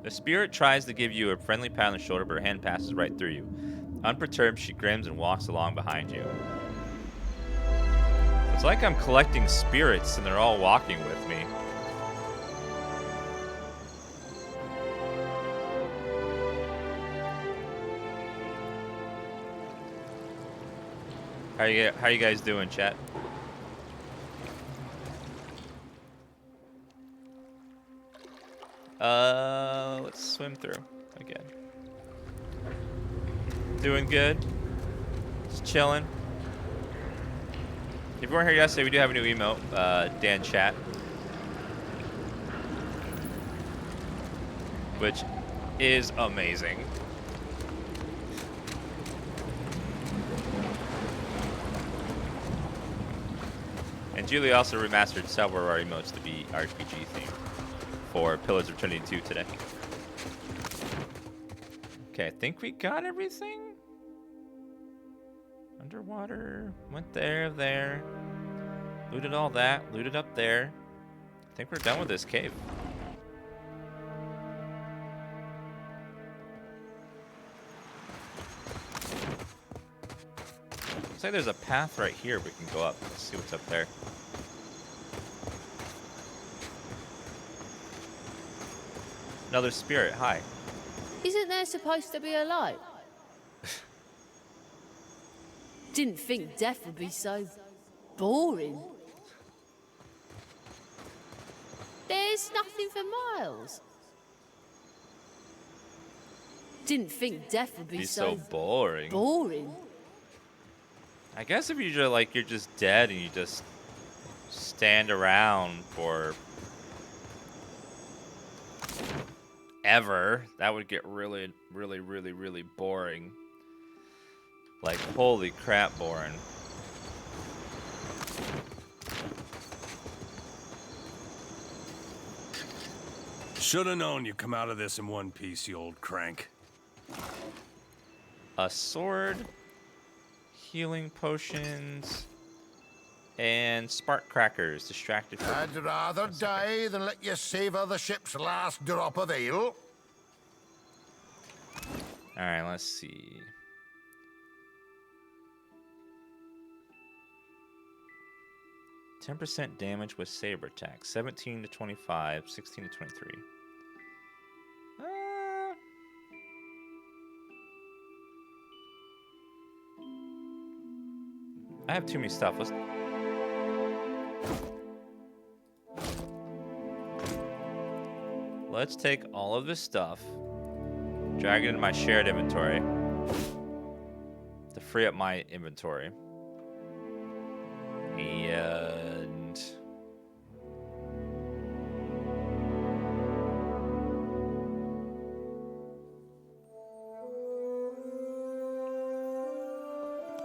The spirit tries to give you a friendly pat on the shoulder, but her hand passes right through you. Unperturbed, she grins and walks along behind you. It's like I'm collecting spirits and they're all walking with me. How you guys doing, chat? Let's swim through again. Doing good. Just chilling. If you weren't here yesterday, we do have a new emote, Dan Chat, which is amazing. And Julie also remastered several of our emotes to be RPG themed for Pillars of Eternity 2 today. Okay, I think we got everything. Underwater, went there. Looted all that, looted up there. I think we're done with this cave. Looks like there's a path right here we can go up. Let's see what's up there. Another spirit, hi. Isn't there supposed to be a light? Didn't think death would be so boring. There's nothing for miles. Didn't think death would be so boring. Boring. I guess if you're just dead and you just stand around for ever, that would get really boring. Like, holy crap, boring. Shoulda known you'd come out of this in one piece, you old crank. A sword, healing potions, and spark crackers. Distracted. I'd rather die than let you savor the ship's last drop of ale. Alright, let's see. %10 damage with saber attack. 17 to 25, 16 to 23. I have too many stuff. Let's take all of this stuff, drag it into my shared inventory to free up my inventory. And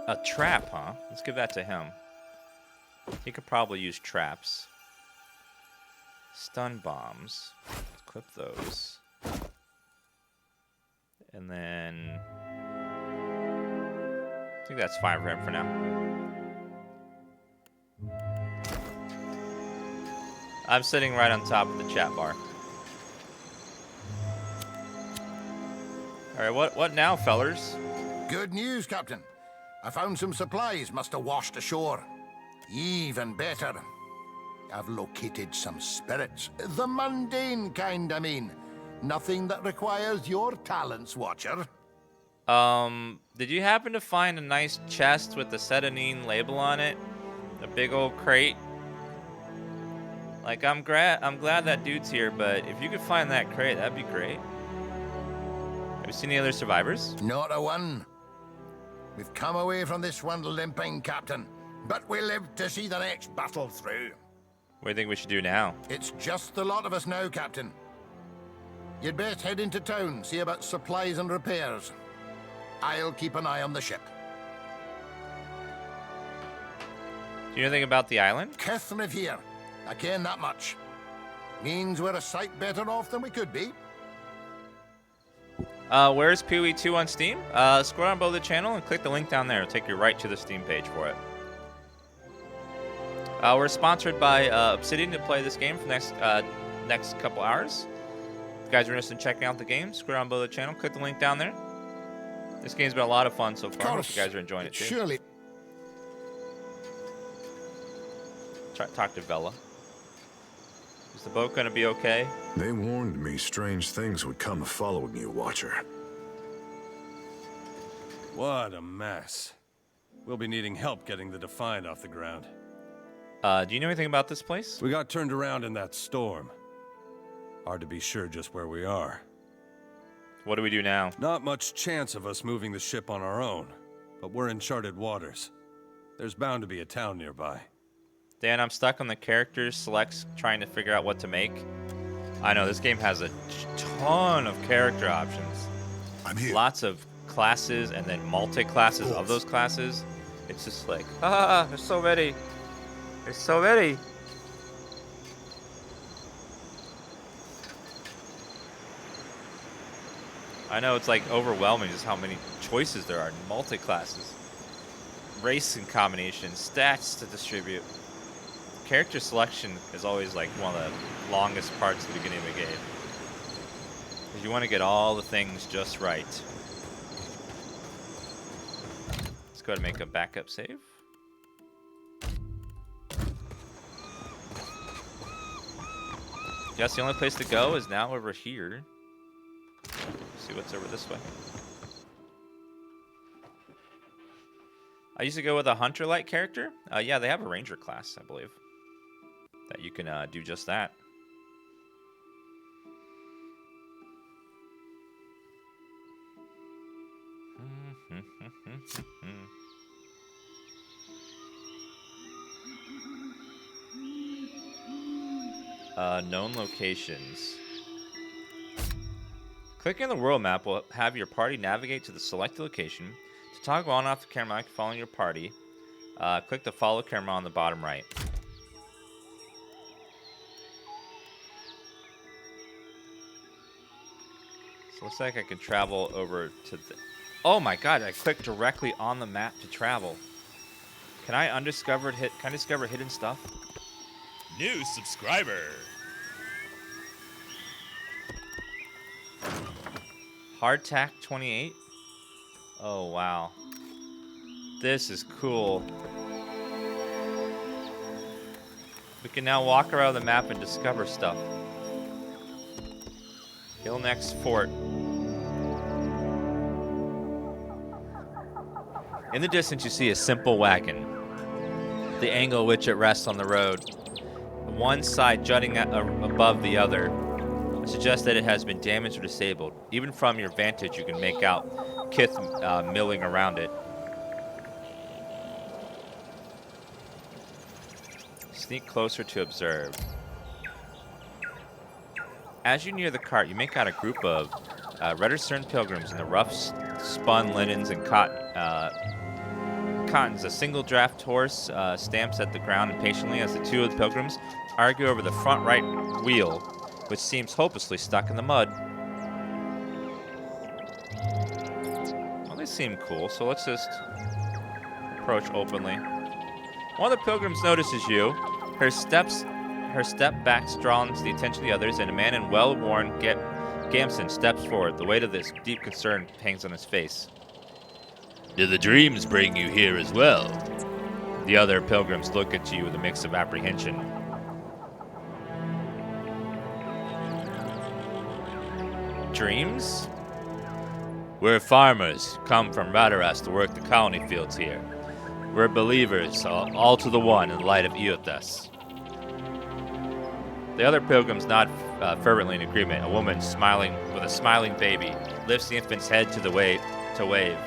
a trap, huh? Let's give that to him. He could probably use traps. Stun bombs. Let's equip those. And then I think that's fine for him for now. I'm sitting right on top of the chat bar. All right, what now, fellers? Good news, Captain. I found some supplies must have washed ashore. Even better, I've located some spirits. The mundane kind, I mean. Nothing that requires your talents, Watcher. Did you happen to find a nice chest with the Sedanine label on it? A big old crate? Like, I'm glad that dude's here, but if you could find that crate, that'd be great. Have you seen any other survivors? Not a one. We've come away from this one limping, Captain, but we live to see the next battle through. What do you think we should do now? It's just the lot of us now, Captain. You'd best head into town, see about supplies and repairs. I'll keep an eye on the ship. Do you know anything about the island? Kithriv here. I ken that much. Means we're a sight better off than we could be. Where's PoE 2 on Steam? Scroll down below the channel and click the link down there. It'll take you right to the Steam page for it. We're sponsored by Obsidian to play this game for the next couple hours. you guys are interested in checking out the game, scroll down below the channel, click the link down there. This game's been a lot of fun so far. I hope you guys are enjoying it too. Surely. Try to talk to Vela. Is the boat gonna be okay? They warned me strange things would come following you, Watcher. What a mess. We'll be needing help getting the Defiant off the ground. Do you know anything about this place? We got turned around in that storm. Hard to be sure just where we are. What do we do now? Not much chance of us moving the ship on our own, but we're in charted waters. There's bound to be a town nearby. Dan, I'm stuck on the characters selects trying to figure out what to make. I know this game has a ton of character options. I'm here. Lots of classes and then multi-classes of those classes. It's just like, there's so many. There's so many. I know it's like overwhelming just how many choices there are in multi-classes. Race and combinations, stats to distribute. Character selection is always like one of the longest parts of the beginning of a game. Because you want to get all the things just right. Let's go ahead and make a backup save. Yes, the only place to go is now over here. Let's see what's over this way. I used to go with a hunter-like character. Yeah, they have a ranger class, I believe, that you can do just that. Known locations. Clicking on the world map will have your party navigate to the selected location. To toggle on and off the camera icon following your party, click the follow camera on the bottom right. So it looks like I can travel over to the... Oh my god, I clicked directly on the map to travel. Can I discover hidden stuff? New subscriber. Hardtack 28. Oh wow. This is cool. We can now walk around the map and discover stuff. Hillneck's Fort. In the distance you see a simple wagon. The angle at which it rests on the road. One side jutting above the other suggests that it has been damaged or disabled. Even from your vantage, you can make out kith milling around it. Sneak closer to observe. As you near the cart, you make out a group of Reddercern pilgrims in the rough spun linens and cottons. A single draft horse stamps at the ground impatiently as the two of the pilgrims argue over the front right wheel, which seems hopelessly stuck in the mud. Well, they seem cool, so let's just approach openly. One of the pilgrims notices you. Her step back draws the attention of the others, and a man in well-worn gamson steps forward. The weight of this deep concern hangs on his face. Do the dreams bring you here as well? The other pilgrims look at you with a mix of apprehension. Dreams? We're farmers, come from Radaras to work the colony fields here. We're believers, all to the one in the light of Eothas. The other pilgrims nod fervently in agreement. A woman smiling with a smiling baby lifts the infant's head to wave.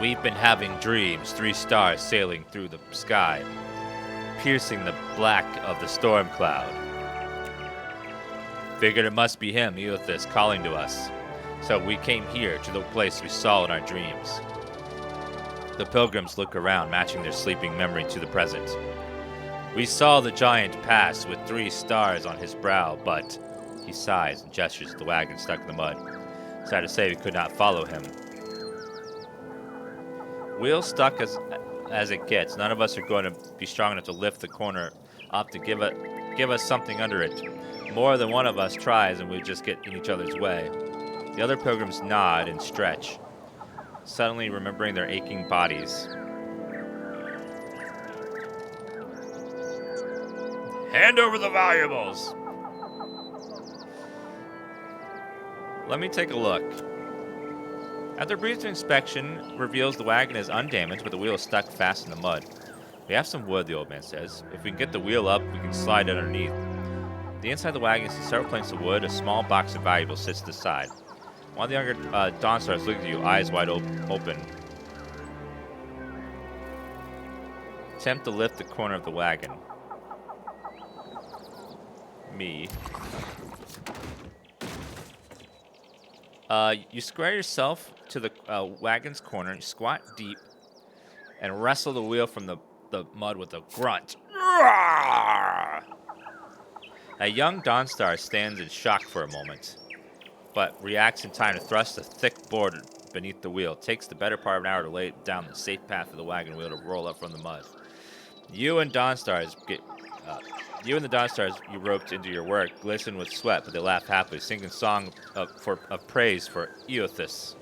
We've been having dreams, 3 stars sailing through the sky, piercing the black of the storm cloud. Figured it must be him, Eothas, calling to us. So we came here to the place we saw in our dreams. The pilgrims look around, matching their sleeping memory to the present. We saw the giant pass with 3 stars on his brow, but he sighs and gestures at the wagon stuck in the mud. Sad to say we could not follow him. Wheel stuck as it gets. None of us are going to be strong enough to lift the corner up to give us something under it. More than one of us tries and we just get in each other's way. The other pilgrims nod and stretch, suddenly remembering their aching bodies. Hand over the valuables! Let me take a look. After a brief inspection, reveals the wagon is undamaged, but the wheel is stuck fast in the mud. We have some wood, the old man says. If we can get the wheel up, we can slide it underneath. The inside of the wagon is several planks of wood. A small box of valuables sits to the side. One of the younger Dawnstars looks at you, eyes wide open. Attempt to lift the corner of the wagon. Me. You square yourself to the wagon's corner, squat deep, and wrestle the wheel from the mud with a grunt. A young Dawnstar stands in shock for a moment, but reacts in time to thrust a thick board beneath the wheel. It takes the better part of an hour to lay down the safe path of the wagon wheel to roll up from the mud. You and the Dawnstars you roped into your work glisten with sweat, but they laugh happily, singing a song of praise for Eothas.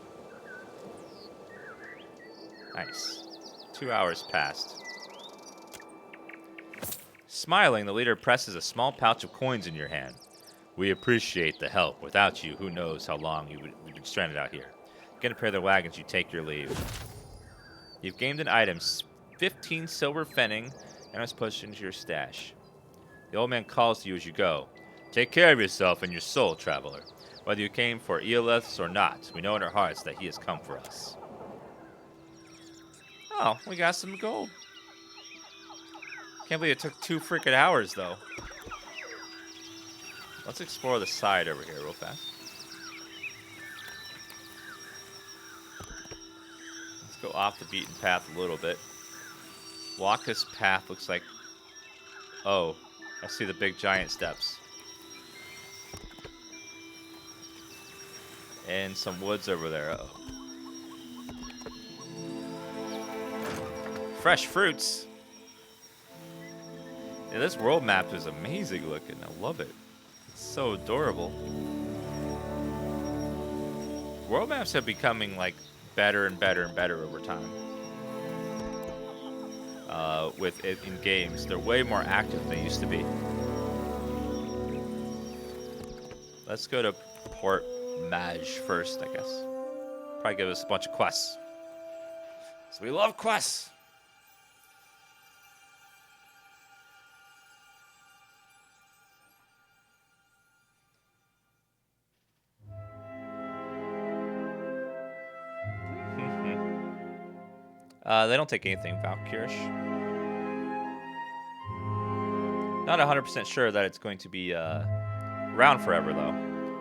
Nice. 2 hours passed. Smiling, the leader presses a small pouch of coins in your hand. We appreciate the help. Without you, who knows how long we'd been stranded out here. Get a pair of their wagons, you take your leave. You've gained an item, 15 silver pfennig, and it's pushed into your stash. The old man calls to you as you go. Take care of yourself and your soul, traveler. Whether you came for Eoliths or not, we know in our hearts that he has come for us. Oh, we got some gold. Can't believe it took 2 freaking hours, though. Let's explore the side over here real fast. Let's go off the beaten path a little bit. Walk this path looks like... Oh, I see the big giant steps. And some woods over there. Uh-oh. Fresh fruits. Yeah, this world map is amazing looking. I love it. It's so adorable. World maps have becoming like better and better and better over time. With it in games, they're way more active than they used to be. Let's go to Port Maj first, I guess. Probably give us a bunch of quests. So we love quests. They don't take anything, Valkyrish. Not 100% sure that it's going to be around forever, though.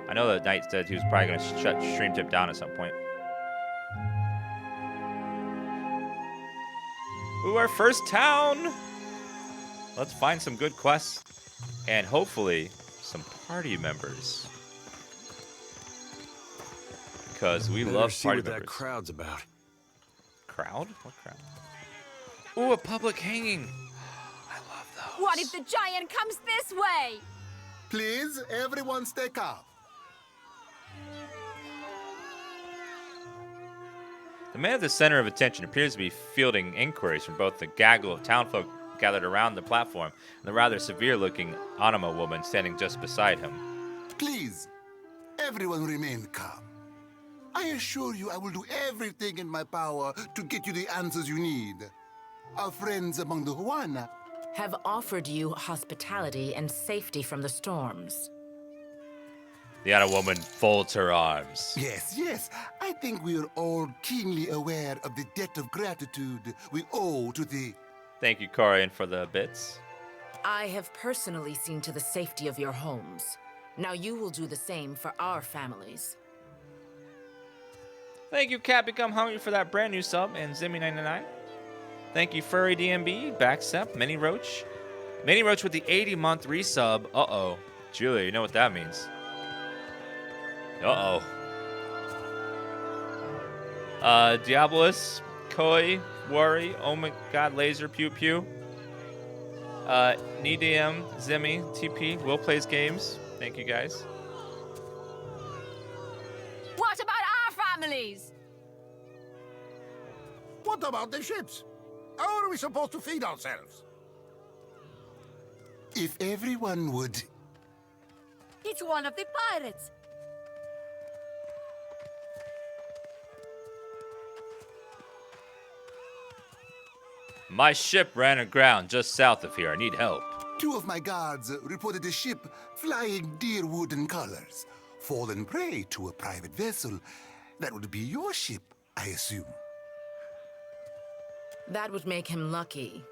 I know that Knight said he was probably going to shut Stream Tip down at some point. Ooh, our first town! Let's find some good quests. And hopefully, some party members. Because we love see party what members. That crowd's about. Crowd? What crowd? Ooh, a public hanging. I love those. What if the giant comes this way? Please, everyone stay calm. The man at the center of attention appears to be fielding inquiries from both the gaggle of townfolk gathered around the platform and the rather severe-looking anima woman standing just beside him. Please, everyone remain calm. I assure you I will do everything in my power to get you the answers you need. Our friends among the Huana have offered you hospitality and safety from the storms. The anima woman folds her arms. Yes. I think we are all keenly aware of the debt of gratitude we owe to the... Thank you, Corian, for the bits. I have personally seen to the safety of your homes. Now you will do the same for our families. Thank you, Cat Become Hungry, for that brand new sub, and Zimmy99. Thank you, Furry DMB, Backstep, Mini Roach. Mini Roach with the 80-month resub. Uh-oh. Julia, you know what that means. Uh-oh. Diabolus, Koi, Worry, Oh My God, Laser, Pew Pew. Nidium, Zimmy, TP, Will Plays Games, Thank you, guys. What about our families? What about the ships? How are we supposed to feed ourselves? If everyone would... It's one of the pirates. My ship ran aground just south of here. I need help. 2 of my guards reported a ship flying deer wooden colors, fallen prey to a private vessel. That would be your ship, I assume. That would make him lucky.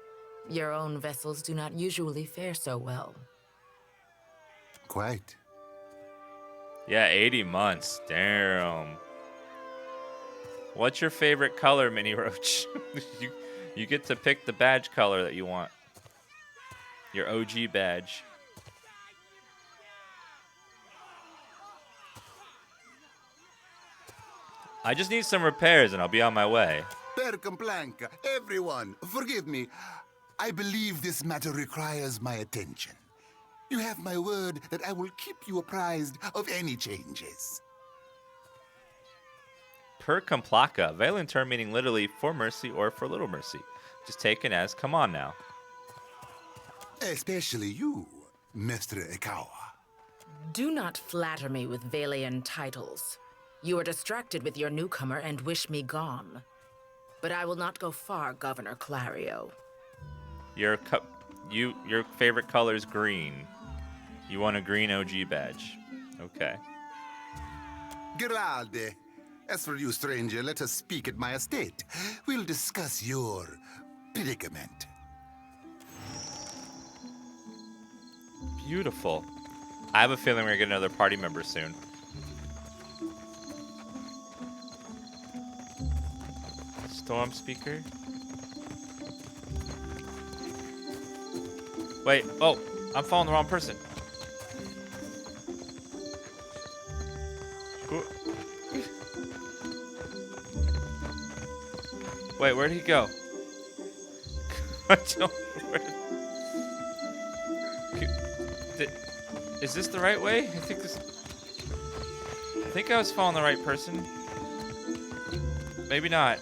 Your own vessels do not usually fare so well. Quite. Yeah, 80 months. Damn. What's your favorite color, Mini Roach? You get to pick the badge color that you want. Your OG badge. I just need some repairs and I'll be on my way. Per complanca, everyone, forgive me. I believe this matter requires my attention. You have my word that I will keep you apprised of any changes. Per complaca, Valiant term meaning literally for mercy or for little mercy. Just taken as come on now. Especially you, Mr. Ikawa. Do not flatter me with Valian titles. You are distracted with your newcomer and wish me gone. But I will not go far, Governor Clario. Your favorite color is green. You want a green OG badge. Okay. Geralde. As for you, stranger, let us speak at my estate. We'll discuss your predicament. Beautiful. I have a feeling we're gonna get another party member soon. Storm speaker. Wait, oh, I'm following the wrong person. Wait, where'd he go? I don't. Is this the right way? I think I was following the right person. Maybe not.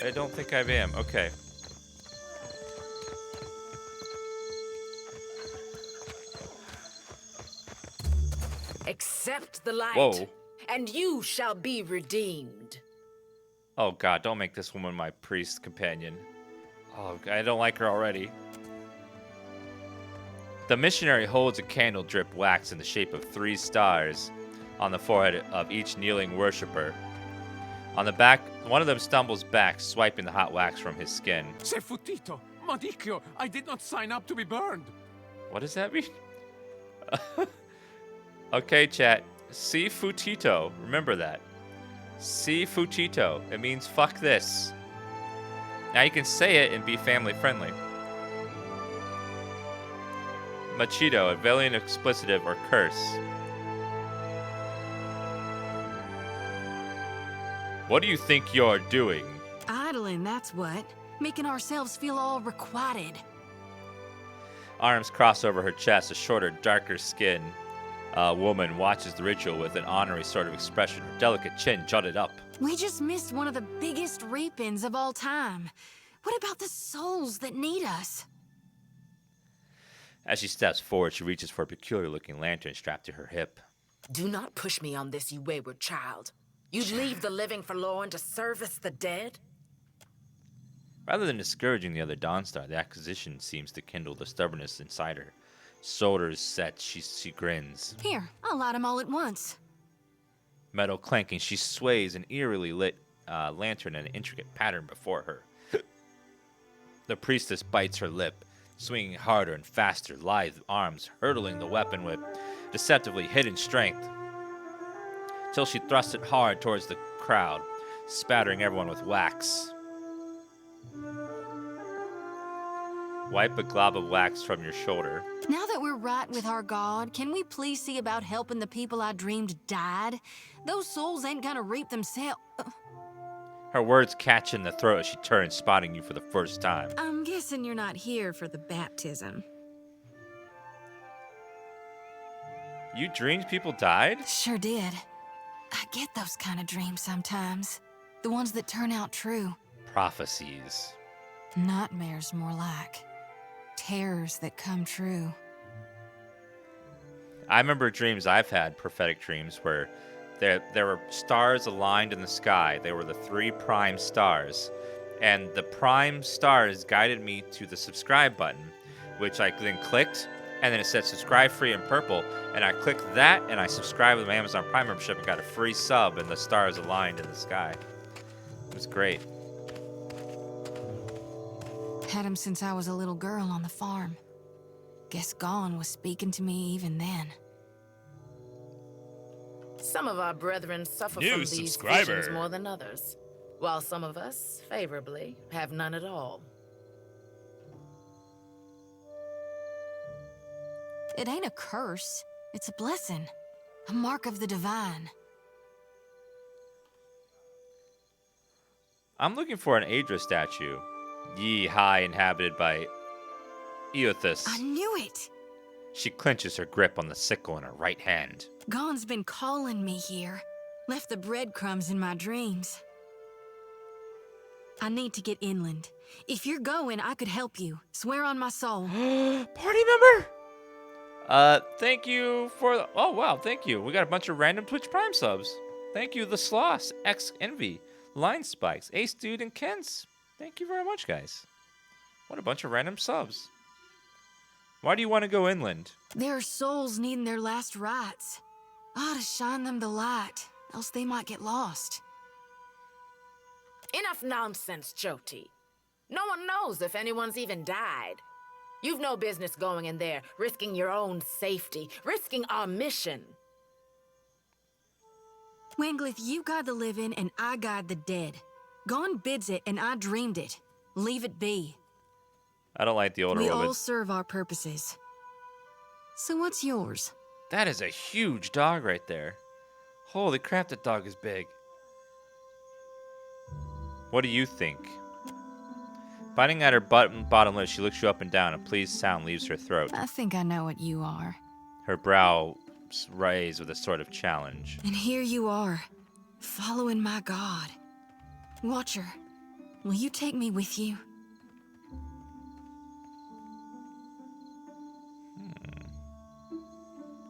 I don't think I am. Okay. Accept the light, Whoa. and you shall be redeemed. Oh God, don't make this woman my priest companion. Oh, I don't like her already. The missionary holds a candle drip wax in the shape of 3 stars on the forehead of each kneeling worshiper. On the back, one of them stumbles back, swiping the hot wax from his skin. Se futito, Madicchio, I did not sign up to be burned. What does that mean? Okay, chat. Si futito. Remember that. Si futito. It means fuck this. Now you can say it and be family friendly. Machito, a Valiant explicitive or curse. What do you think you're doing? Idling, that's what. Making ourselves feel all requited. Arms cross over her chest, a shorter, darker skin. Woman watches the ritual with an honorary sort of expression, her delicate chin jutted up. We just missed one of the biggest reap-ins of all time. What about the souls that need us? As she steps forward, she reaches for a peculiar-looking lantern strapped to her hip. Do not push me on this, you wayward child. You'd leave the living forlorn to service the dead? Rather than discouraging the other Dawnstar, the acquisition seems to kindle the stubbornness inside her. Shoulders set, she grins. Here, I'll light them all at once. Metal clanking, she sways an eerily lit lantern in an intricate pattern before her. The priestess bites her lip, swinging harder and faster, lithe arms hurtling the weapon with deceptively hidden strength, till she thrusts it hard towards the crowd, spattering everyone with wax. Wipe a glob of wax from your shoulder. Now that we're right with our God, can we please see about helping the people I dreamed died? Those souls ain't gonna reap themselves. Her words catch in the throat as she turns, spotting you for the first time. I'm guessing you're not here for the baptism. You dreamed people died? Sure did. I get those kind of dreams sometimes. The ones that turn out true. Prophecies. Nightmares, more like. Terrors that come true. I remember dreams I've had, prophetic dreams, where there were stars aligned in the sky. They were the 3 prime stars. And the prime stars guided me to the subscribe button, which I then clicked, and then it said subscribe free in purple. And I clicked that, and I subscribed with my Amazon Prime membership and got a free sub, and the stars aligned in the sky. It was great. Had him since I was a little girl on the farm. Guess Gone was speaking to me even then. Some of our brethren suffer New from these subscriber. visions more than others, while some of us, favorably, have none at all. It ain't a curse. It's a blessing. A mark of the divine. I'm looking for an Aedra statue. Ye high inhabited by Eothas. I knew it! She clenches her grip on the sickle in her right hand. Gone's been calling me here. Left the breadcrumbs in my dreams. I need to get inland. If you're going, I could help you. Swear on my soul. Party member? Thank you for the... Oh, wow, thank you. We got a bunch of random Twitch Prime subs. Thank you, The Sloss, X Envy, Line Spikes, Ace Dude, and Kens. Thank you very much, guys. What a bunch of random subs. Why do you want to go inland? There are souls needing their last rites. I ought to shine them the light, else they might get lost. Enough nonsense, Jyoti. No one knows if anyone's even died. You've no business going in there, risking your own safety, risking our mission. Wanglith, you guide the living and I guide the dead. Gone bids it and I dreamed it. Leave it be. I don't like the older We woman. all serve our purposes. So what's yours? That is a huge dog right there. Holy crap, that dog is big. What do you think? Biting at her bottom lip, she looks you up and down. A pleased sound leaves her throat. I think I know what you are. Her brow raised with a sort of challenge. And here you are, following my God. Watcher, will you take me with you?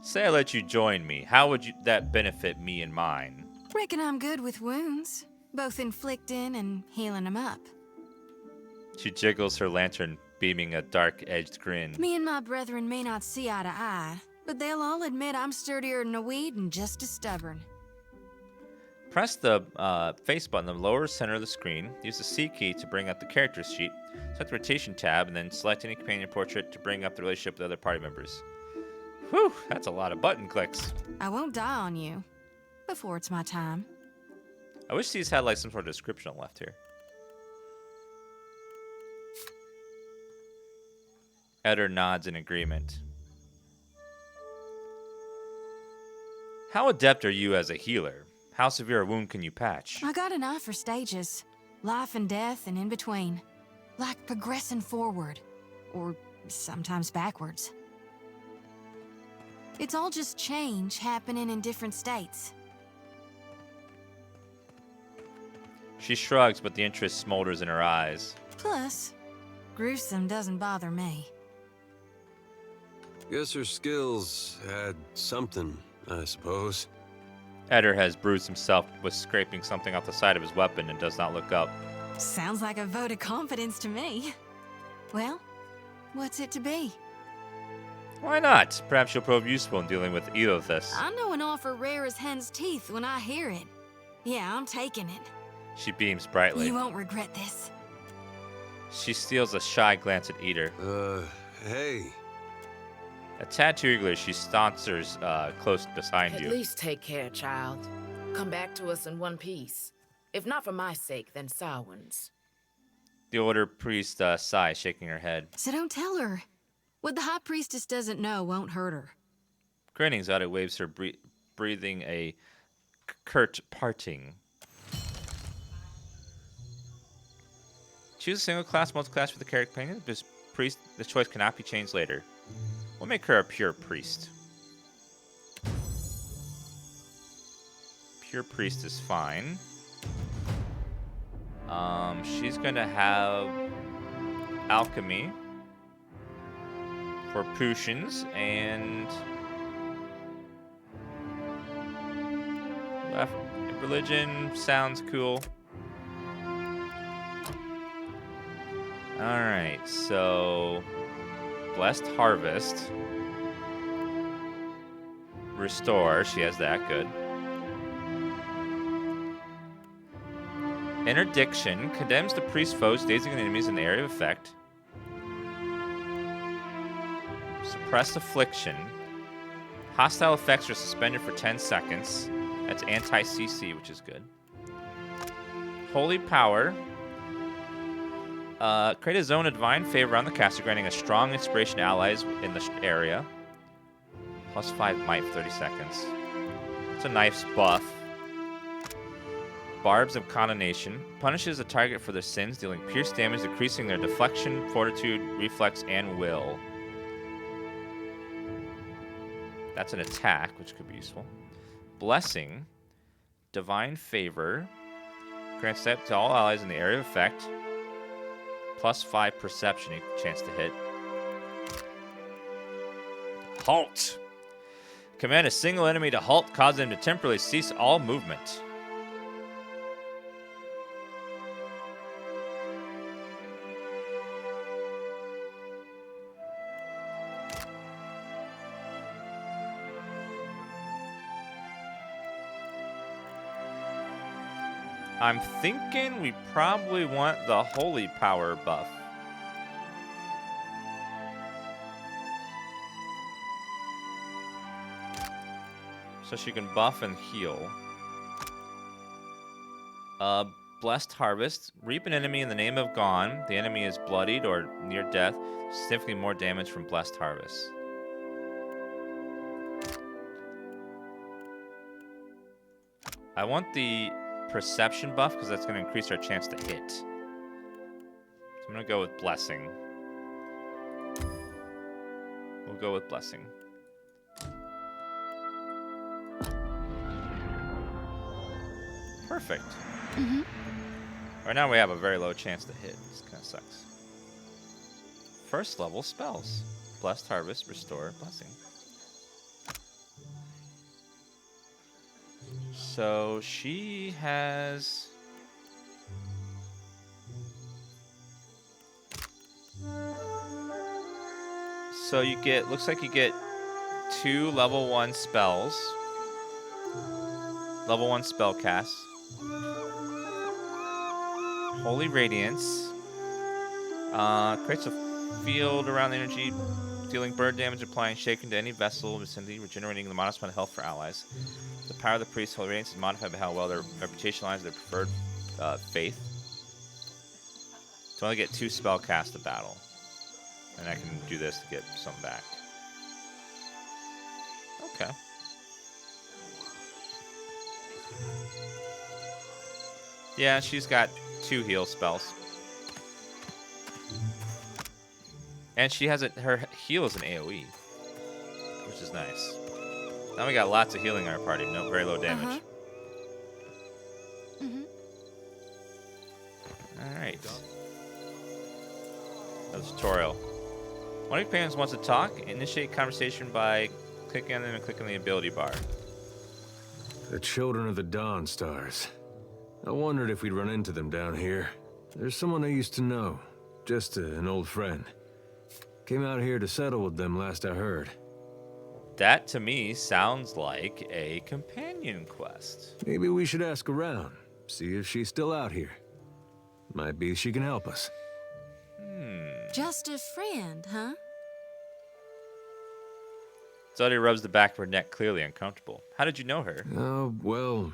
Say I let you join me. How would that benefit me and mine? Reckon I'm good with wounds, both inflicting and healing them up. She jiggles her lantern, beaming a dark-edged grin. Me and my brethren may not see eye to eye, but they'll all admit I'm sturdier than a weed and just as stubborn. Press the face button in the lower center of the screen. Use the C key to bring up the characters sheet. Select the rotation tab, and then select any companion portrait to bring up the relationship with other party members. Whew, that's a lot of button clicks. I won't die on you before it's my time. I wish these had like some sort of description on the left here. Eder nods in agreement. How adept are you as a healer? How severe a wound can you patch? I got an eye for stages. Life and death and in between. Like progressing forward. Or sometimes backwards. It's all just change happening in different states. She shrugs, but the interest smolders in her eyes. Plus, gruesome doesn't bother me. Guess her skills had something, I suppose. Eder has bruised himself with scraping something off the side of his weapon and does not look up. Sounds like a vote of confidence to me. Well, what's it to be? Why not? Perhaps you'll prove useful in dealing with Eothas. I know an offer rare as hen's teeth when I hear it. Yeah, I'm taking it. She beams brightly. You won't regret this. She steals a shy glance at Eder. Hey. A tad too eagerly, she saunters close behind you. At least take care, child. Come back to us in one piece. If not for my sake, then Samhain's. The older priest sighs, shaking her head. So don't tell her. What the High Priestess doesn't know won't hurt her. Grinning, Zada waves her, breathing a curt parting. Choose a single class, multi-class for the character companion. This priest, the choice cannot be changed later. We'll make her a pure priest. Pure Priest is fine. She's gonna have Alchemy for potions and religion sounds cool. Alright, so Blessed Harvest. Restore, she has that, good. Interdiction condemns the priest's foes, dazing enemies in the area of effect. Suppress Affliction. Hostile effects are suspended for 10 seconds. That's anti-CC, which is good. Holy Power. Create a zone of divine favor on the caster, granting a strong inspiration to allies in the area. Plus 5 might for 30 seconds. It's a knife's buff. Barbs of Condemnation. Punishes a target for their sins, dealing pierce damage, decreasing their deflection, fortitude, reflex, and will. That's an attack, which could be useful. Blessing. Divine Favor. Grants that to all allies in the area of effect. Plus 5 perception, chance to hit. Halt. Command a single enemy to halt, cause them to temporarily cease all movement. I'm thinking we probably want the Holy Power buff. So she can buff and heal. Blessed Harvest. Reap an enemy in the name of Gone. The enemy is bloodied or near death. Significantly more damage from Blessed Harvest. I want the Perception buff because that's going to increase our chance to hit. So I'm going to go with Blessing. We'll go with Blessing. Perfect. Right now we have a very low chance to hit. This kind of sucks. First level spells. Blessed Harvest, Restore, Blessing. So she has... So you get, looks like you get 2 level 1 spells. Level 1 spell casts. Holy Radiance. Creates a field around the energy, dealing bird damage, applying shaken to any vessel vicinity, regenerating the modest amount of health for allies. The power of the priest, Holy Radiance, is modified by how well their reputation aligns with their preferred faith. So I only get 2 spell cast a battle. And I can do this to get some back. Okay. Yeah, she's got 2 heal spells. And she has her heal is an AoE, which is nice. Now we got lots of healing in our party, no very low damage. Alright. Another tutorial. One of your parents wants to talk. Initiate conversation by clicking on them and clicking the ability bar. The children of the Dawn Stars. I wondered if we'd run into them down here. There's someone I used to know. Just an old friend. Came out here to settle with them last I heard. That, to me, sounds like a companion quest. Maybe we should ask around. See if she's still out here. Might be she can help us. Just a friend, huh? Zodi rubs the back of her neck, clearly uncomfortable. How did you know her? Oh, well,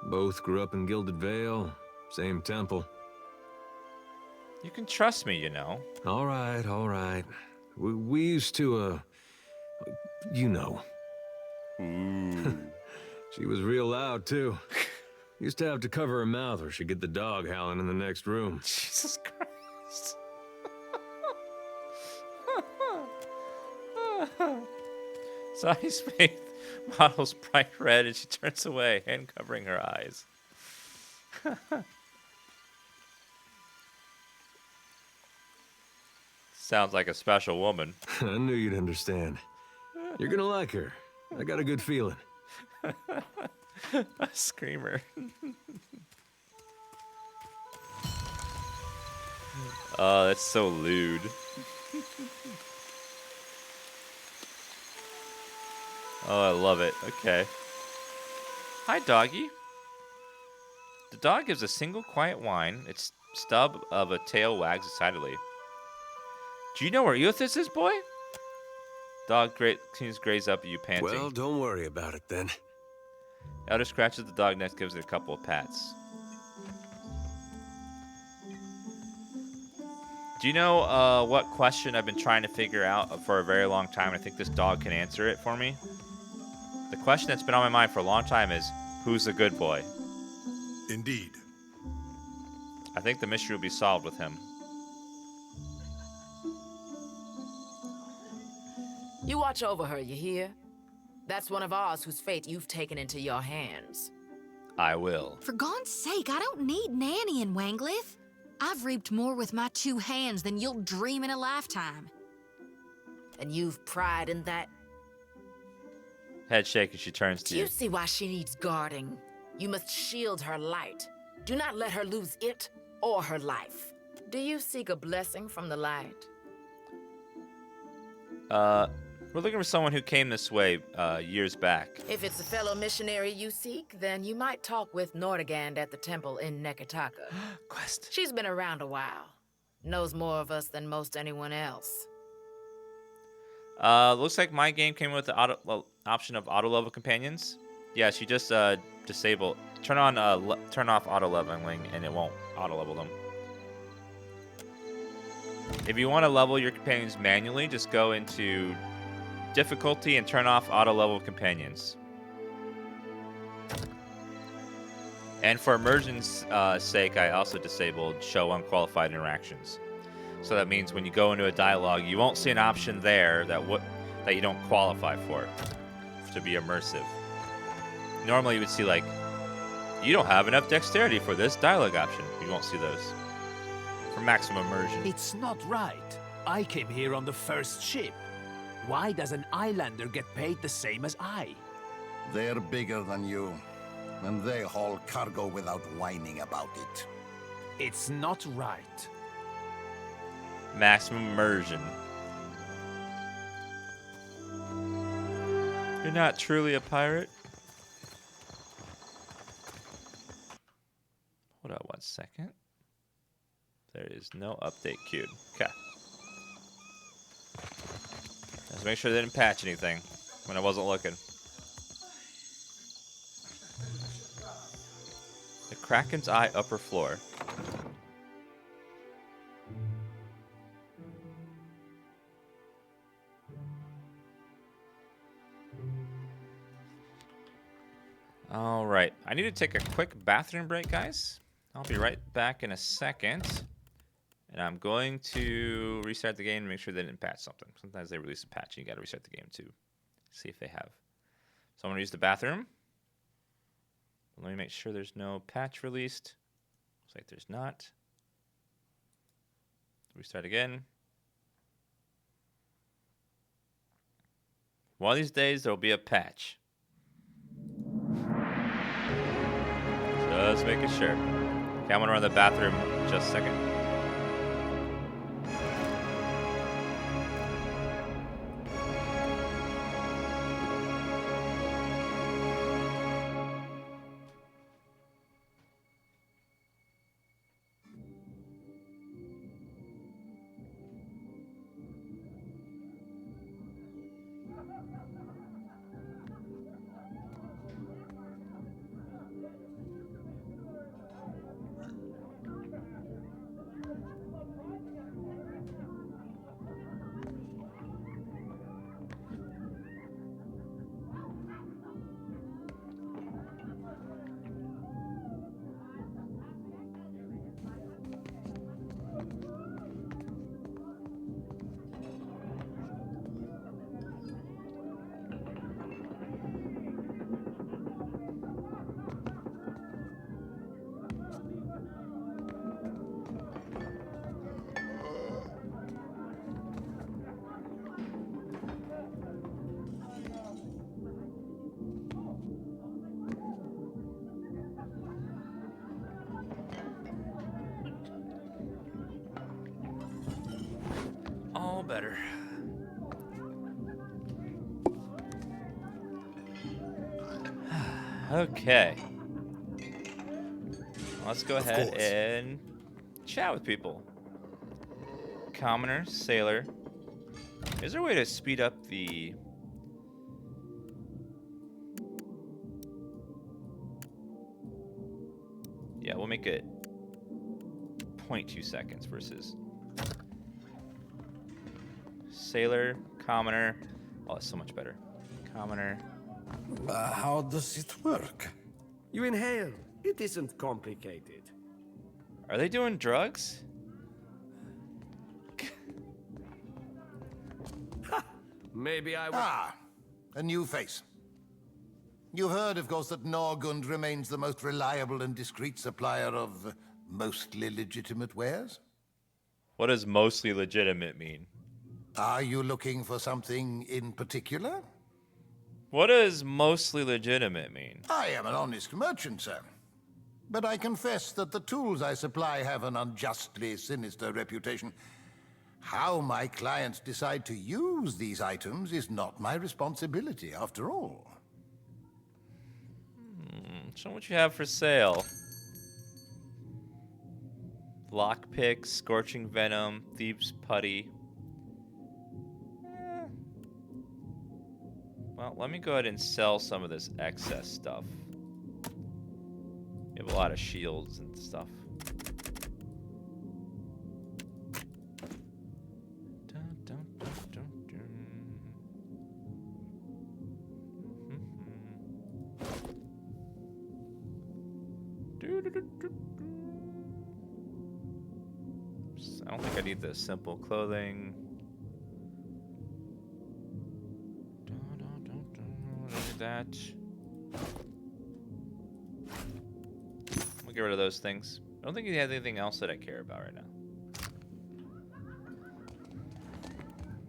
both grew up in Gilded Vale, same temple. You can trust me, you know. All right, all right. We used to, you know. She was real loud, too. Used to have to cover her mouth or she'd get the dog howling in the next room. Jesus Christ. Zodi's faith Model's bright red and she turns away, hand covering her eyes. Sounds like a special woman. I knew you'd understand. You're gonna like her. I got a good feeling. A screamer. Oh, that's so lewd. Oh, I love it. Okay. Hi, doggy. The dog gives a single quiet whine. Its stub of a tail wags excitedly. Do you know where Eothas is, boy? Dog continues to graze up at you, panting. Well, don't worry about it then. Elder scratches the dog next, gives it a couple of pats. Do you know what question I've been trying to figure out for a very long time? I think this dog can answer it for me. The question that's been on my mind for a long time is, who's the good boy? Indeed. I think the mystery will be solved with him. You watch over her, you hear? That's one of ours whose fate you've taken into your hands. I will. For God's sake, I don't need Nanny in Wanglith. I've reaped more with my 2 hands than you'll dream in a lifetime. And you've pride in that? Head shake as she turns to Do you see why she needs guarding? You must shield her light. Do not let her lose it or her life. Do you seek a blessing from the light? We're looking for someone who came this way years back. If it's a fellow missionary you seek, then you might talk with Nordegand at the temple in Nekataka. Quest. She's been around a while. Knows more of us than most anyone else. Looks like my game came with the option of auto level companions. Yeah, she just turn off auto leveling and it won't auto level them. If you want to level your companions manually, just go into difficulty and turn off auto level companions. And for immersion's sake, I also disabled show unqualified interactions. So that means when you go into a dialogue, you won't see an option there that you don't qualify for to be immersive. Normally you would see like, you don't have enough dexterity for this dialogue option. You won't see those. For maximum immersion. It's not right. I came here on the first ship. Why does an islander get paid the same as I? They're bigger than you, and they haul cargo without whining about it. It's not right. Maximum immersion. You're not truly a pirate? Hold on 1 second. There is no update queued. Okay. Let's make sure they didn't patch anything when I wasn't looking. The Kraken's Eye upper floor. All right. I need to take a quick bathroom break, guys. I'll be right back in a second. And I'm going to restart the game to make sure they didn't patch something. Sometimes they release a patch and you got to restart the game too. See if they have. So I'm going to use the bathroom. Let me make sure there's no patch released. Looks like there's not. Restart again. One of these days there'll be a patch. Just making sure. Okay, I'm going to run the bathroom in just a second. Okay. Let's go ahead and chat with people. Commoner, sailor. Is there a way to speed up the... Yeah, we'll make it 0.2 seconds versus... Sailor, commoner. Oh, it's so much better. Commoner. How does it work? You inhale. It isn't complicated. Are they doing drugs? Maybe I will. Ah, a new face. You've heard, of course, that Norgund remains the most reliable and discreet supplier of mostly legitimate wares? What does mostly legitimate mean? Are you looking for something in particular? What does mostly legitimate mean? I am an honest merchant, sir. But I confess that the tools I supply have an unjustly sinister reputation. How my clients decide to use these items is not my responsibility, after all. Show what you have for sale. Lockpick, scorching venom, thieves putty. Well, let me go ahead and sell some of this excess stuff. We have a lot of shields and stuff. I don't think I need the simple clothing. That. We'll get rid of those things. I don't think he has anything else that I care about right now.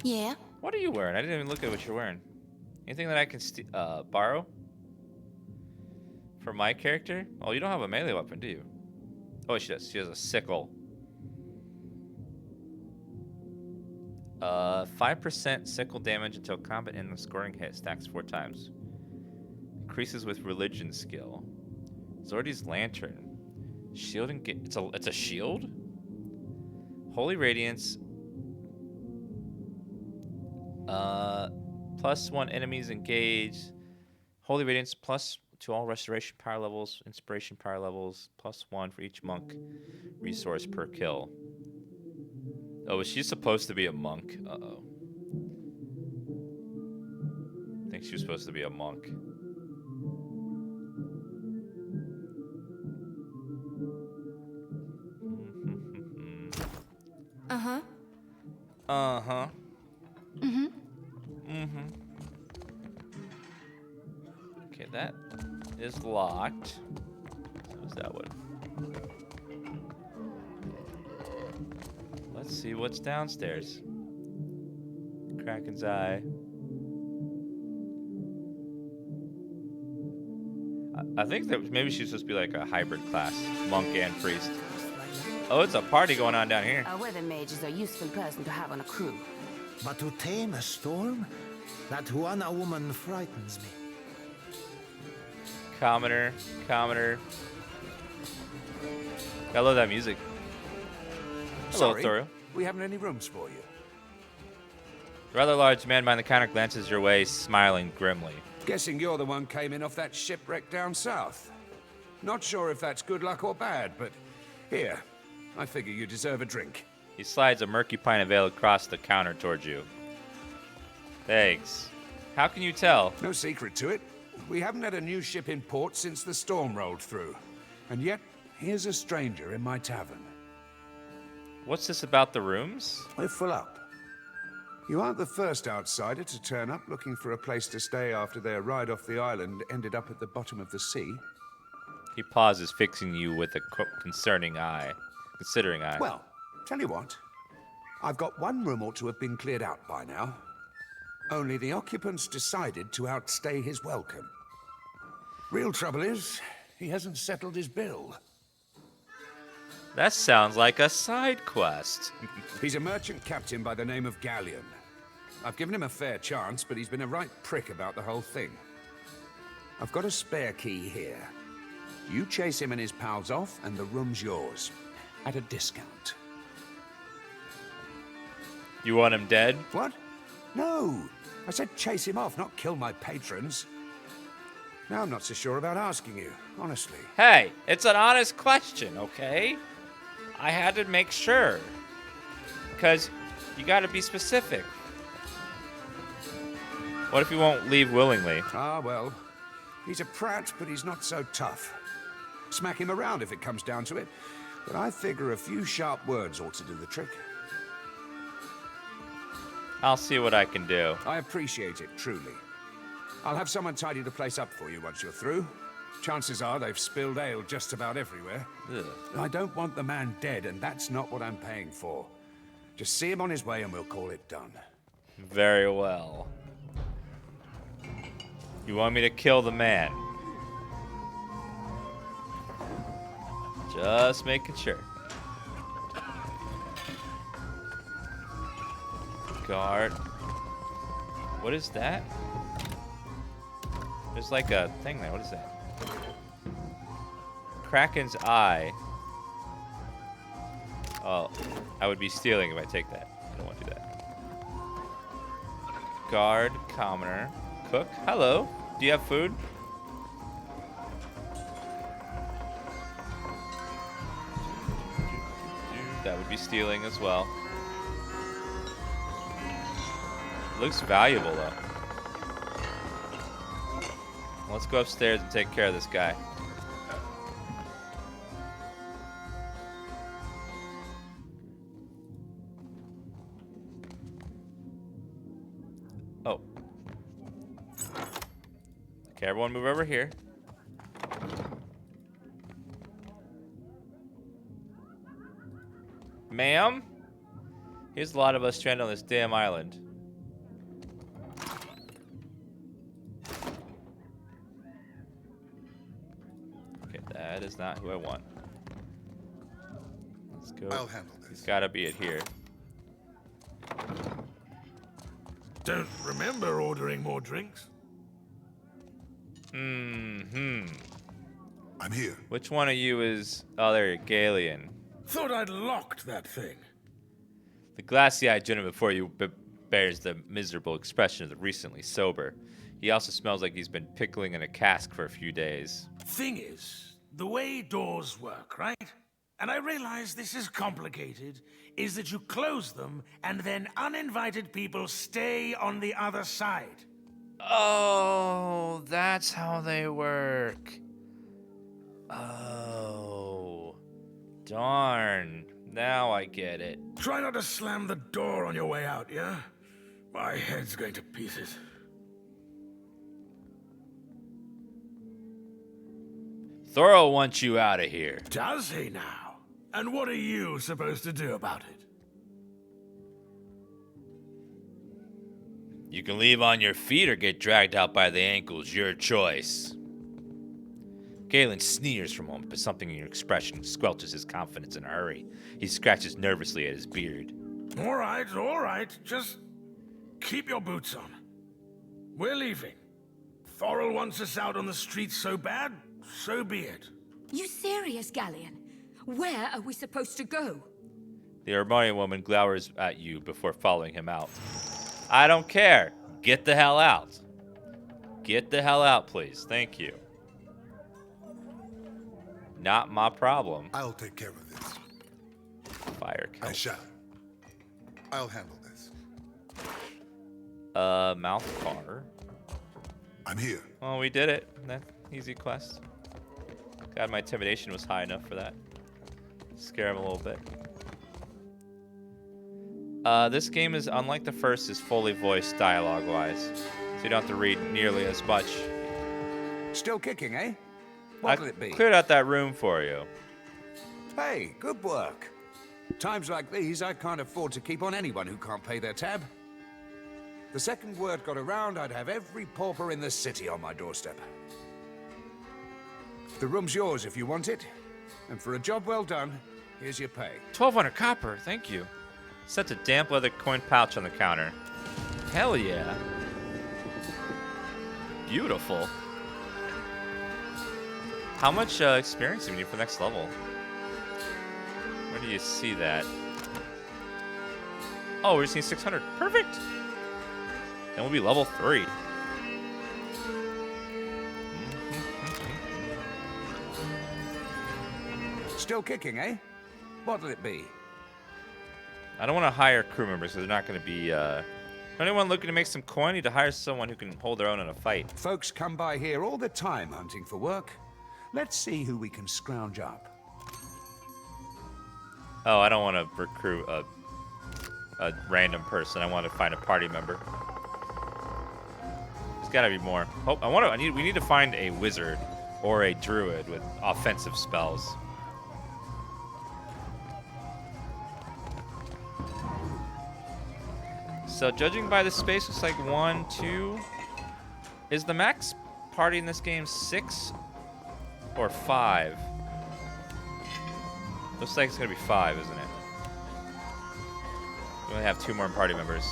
Yeah? What are you wearing? I didn't even look at what you're wearing. Anything that I can borrow? For my character? Oh, you don't have a melee weapon, do you? Oh, she does. She has a sickle. 5% sickle damage until combat and the scoring hit. Stacks 4 times. Increases with religion skill. Zordi's lantern. Shield and it's a shield? Holy radiance. +1 enemies engaged. Holy radiance plus to all restoration power levels, inspiration power levels, +1 for each monk resource per kill. Oh, is she supposed to be a monk? Uh-oh. I think she was supposed to be a monk. Uh-huh. Uh-huh. Mm-hmm. Mm-hmm. Okay, that is locked. What's that one? Let's see what's downstairs. Kraken's Eye. I think that maybe she's supposed to be like a hybrid class, monk and priest. Oh, it's a party going on down here. A weather mage is a useful person to have on a crew. But to tame a storm? That Huana woman frightens me. Commoner. I love that music. Hello, Sorry, Thoru. we haven't any rooms for you. The rather large man behind the counter glances your way, smiling grimly. Guessing you're the one came in off that shipwreck down south. Not sure if that's good luck or bad, but here, I figure you deserve a drink. He slides a murky pint of ale across the counter towards you. Thanks. How can you tell? No secret to it. We haven't had a new ship in port since the storm rolled through. And yet, here's a stranger in my tavern. What's this about the rooms? We're full up. You aren't the first outsider to turn up looking for a place to stay after their ride off the island ended up at the bottom of the sea. He pauses, fixing you with a considering eye. Well, tell you what. I've got one room ought to have been cleared out by now. Only the occupants decided to outstay his welcome. Real trouble is, he hasn't settled his bill. That sounds like a side quest. He's a merchant captain by the name of Galleon. I've given him a fair chance, but he's been a right prick about the whole thing. I've got a spare key here. You chase him and his pals off, and the room's yours. At a discount. You want him dead? What? No. I said chase him off, not kill my patrons. Now I'm not so sure about asking you, honestly. Hey, it's an honest question, okay? I had to make sure. Because you gotta be specific. What if he won't leave willingly? Ah, well. He's a prat, but he's not so tough. Smack him around if it comes down to it. But I figure a few sharp words ought to do the trick. I'll see what I can do. I appreciate it, truly. I'll have someone tidy the place up for you once you're through. Chances are they've spilled ale just about everywhere. Ugh. I don't want the man dead, and that's not what I'm paying for. Just see him on his way and we'll call it done. Very well. You want me to kill the man? Just making sure. Guard. What is that? There's like a thing there. What is that? Kraken's eye. Oh, I would be stealing if I take that. I don't want to do that. Guard, commoner, cook. Hello. Do you have food? That would be stealing as well. Looks valuable though. Let's go upstairs and take care of this guy. Oh. Okay, everyone move over here. Ma'am? Here's a lot of us stranded on this damn island. Okay, that is not who I want. Let's go. I'll handle this. He's gotta be it here. Don't remember ordering more drinks. Mm-hmm. I'm here. Which one of you is... Oh, there you're Galen. Thought I'd locked that thing. The glassy-eyed gentleman before you bears the miserable expression of the recently sober. He also smells like he's been pickling in a cask for a few days. Thing is, the way doors work, right? And I realize this is complicated, is that you close them and then uninvited people stay on the other side. Oh, that's how they work. Oh, darn. Now I get it. Try not to slam the door on your way out, yeah? My head's going to pieces. Thorough wants you out of here. Does he now? And what are you supposed to do about it? You can leave on your feet or get dragged out by the ankles. Your choice. Galen sneers from a moment, but something in your expression squelches his confidence in a hurry. He scratches nervously at his beard. All right. Just keep your boots on. We're leaving. Thorol wants us out on the streets so bad, so be it. You serious, Galleon? Where are we supposed to go? The Armonian woman glowers at you before following him out. I don't care. Get the hell out. Get the hell out, please. Thank you. Not my problem. I'll take care of this. Fire kill. I shall. I'll handle this. Mouth car. I'm here. Oh, we did it. That easy quest. God, my intimidation was high enough for that. Scare him a little bit. This game is, unlike the first, is fully voiced dialogue-wise. So you don't have to read nearly as much. Still kicking, eh? What'll it be? Cleared out that room for you. Hey, good work. Times like these, I can't afford to keep on anyone who can't pay their tab. The second word got around, I'd have every pauper in the city on my doorstep. The room's yours if you want it. And for a job well done, here's your pay. 1,200 copper, thank you. Set a damp leather coin pouch on the counter. Hell yeah. Beautiful. How much experience do we need for next level? Where do you see that? Oh, we just need 600. Perfect. Then we'll be level 3. Still kicking, eh? What'll it be? I don't want to hire crew members because they're not going to be... anyone looking to make some coin, need to hire someone who can hold their own in a fight. Folks come by here all the time hunting for work. Let's see who we can scrounge up. Oh, I don't want to recruit a random person. I want to find a party member. There's got to be more. Oh, we need to find a wizard or a druid with offensive spells. So judging by the space, looks like 1, 2. Is the max party in this game 6 or 5? Looks like it's gonna be 5, isn't it? We only have 2 more party members.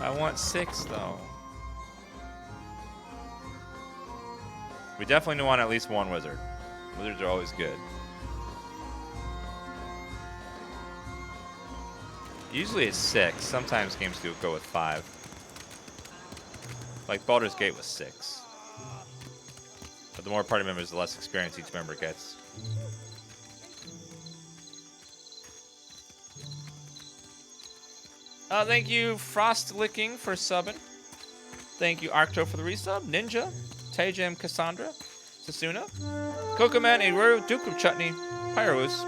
I want 6 though. We definitely want at least 1 wizard. Wizards are always good. Usually it's 6. Sometimes games do go with 5. Like Baldur's Gate was 6. But the more party members, the less experience each member gets. Thank you, Frost Licking, for subbing. Thank you, Arcto, for the resub. Ninja, Tejam, Cassandra, Sasuna, Kokoman, a Royal Duke of Chutney, Pyros.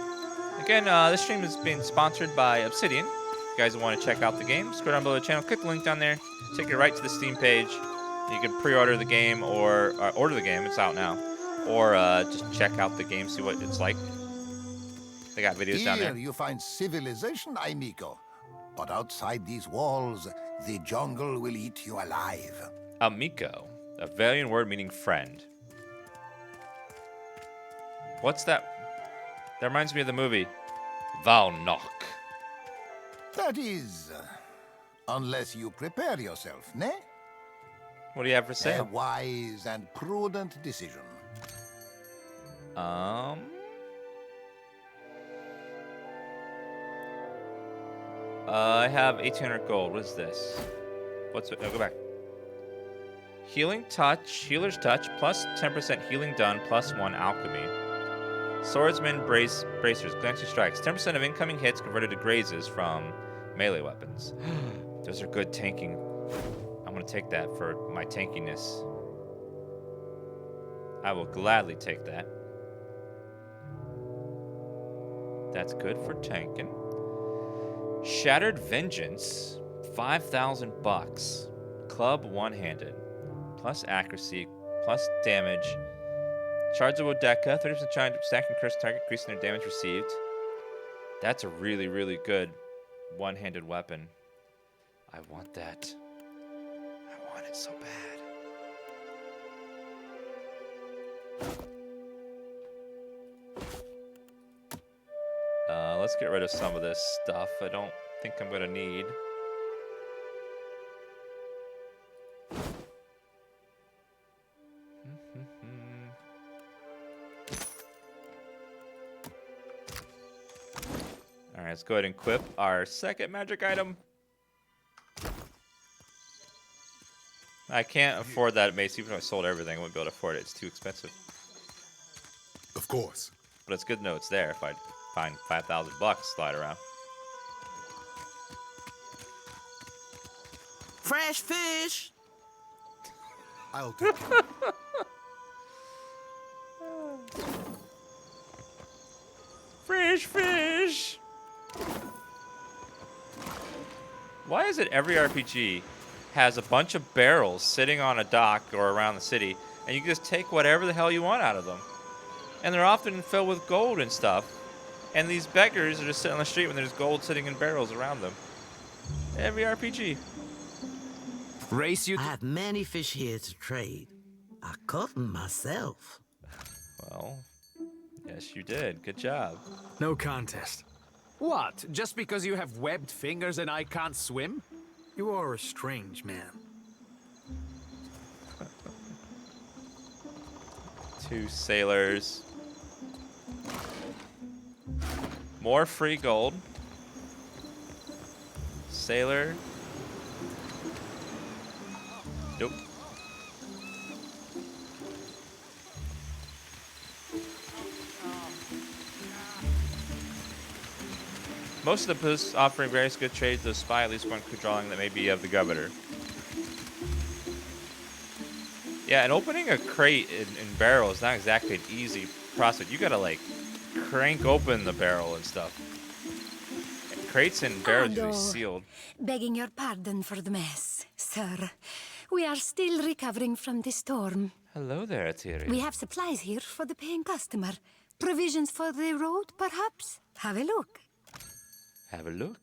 Again, this stream is being sponsored by Obsidian. If you guys want to check out the game, scroll down below the channel, click the link down there, take you right to the Steam page. You can pre-order the game or order the game, it's out now. Or just check out the game, see what it's like. They got videos down there. Here you find civilization, amigo. But outside these walls, the jungle will eat you alive. Amico, a Valian word meaning friend. What's that? That reminds me of the movie Valnok. That is, unless you prepare yourself, ne? What do you have for A sale? wise and prudent decision. I have 1,800 gold. What is this? What's it? No, go back. Healing touch, healer's touch, plus 10% healing done, plus 1 alchemy. Swordsman bracers, glancing strikes. 10% of incoming hits converted to grazes from melee weapons. Those are good tanking. I'm gonna take that for my tankiness. I will gladly take that. That's good for tanking. Shattered Vengeance, 5,000 bucks. Club one-handed, plus accuracy, plus damage. Shards of Odeka, 30% chance of stacking curse target, increasing their damage received. That's a really, really good one-handed weapon. I want that. I want it so bad. Let's get rid of some of this stuff I don't think I'm gonna need. Alright, let's go ahead and equip our second magic item. I can't afford that mace. Even if I sold everything, I wouldn't be able to afford it. It's too expensive. Of course. But it's good to know it's there if I find 5,000 bucks slide around. Fresh fish! I'll take it. Fresh fish! Why is it every RPG has a bunch of barrels sitting on a dock or around the city, and you can just take whatever the hell you want out of them? And they're often filled with gold and stuff. And these beggars are just sitting on the street when there's gold sitting in barrels around them. Every RPG. Race you. I have many fish here to trade. I caught them myself. Well, yes, you did. Good job. No contest. What? Just because you have webbed fingers and I can't swim? You are a strange man. 2 sailors. More free gold. Sailor. Nope. Most of the posts offering various good trades, those spy at least one crew drawing that may be of the governor. Yeah, and opening a crate in barrel is not exactly an easy process. You gotta like crank open the barrel and stuff. And crates and barrels usually sealed. Begging your pardon for the mess, sir. We are still recovering from the storm. Hello there, Tyrion. We have supplies here for the paying customer. Provisions for the road, perhaps? Have a look. Have a look.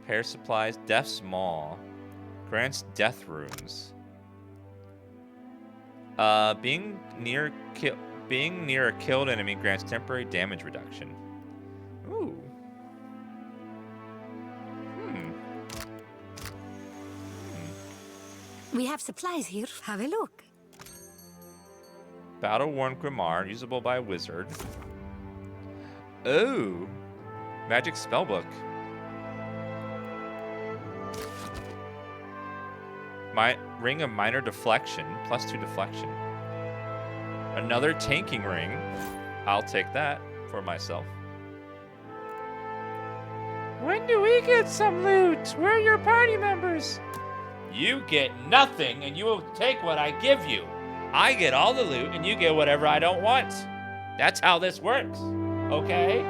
Pair supplies, Death's Maw. Grants death runes. Being near a killed enemy grants temporary damage reduction. Ooh. We have supplies here. Have a look. Battle-worn Grimoire, usable by a wizard. Oh. Magic spellbook. Ring of minor deflection, +2 deflection. Another tanking ring. I'll take that for myself. When do we get some loot? We're your party members. You get nothing, and you will take what I give you. I get all the loot, and you get whatever I don't want. That's how this works, okay?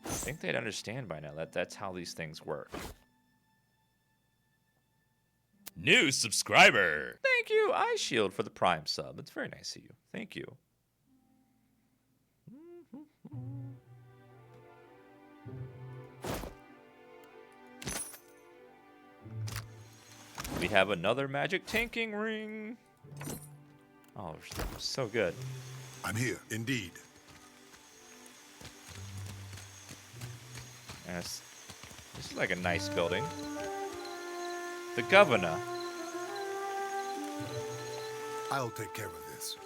I think they'd understand by now that that's how these things work. New subscriber. Thank you, iShield, for the Prime sub. It's very nice of you. Thank you. We have another magic tanking ring. Oh, so good. I'm here, indeed. Yes. This is like a nice building. The governor. I'll take care of this.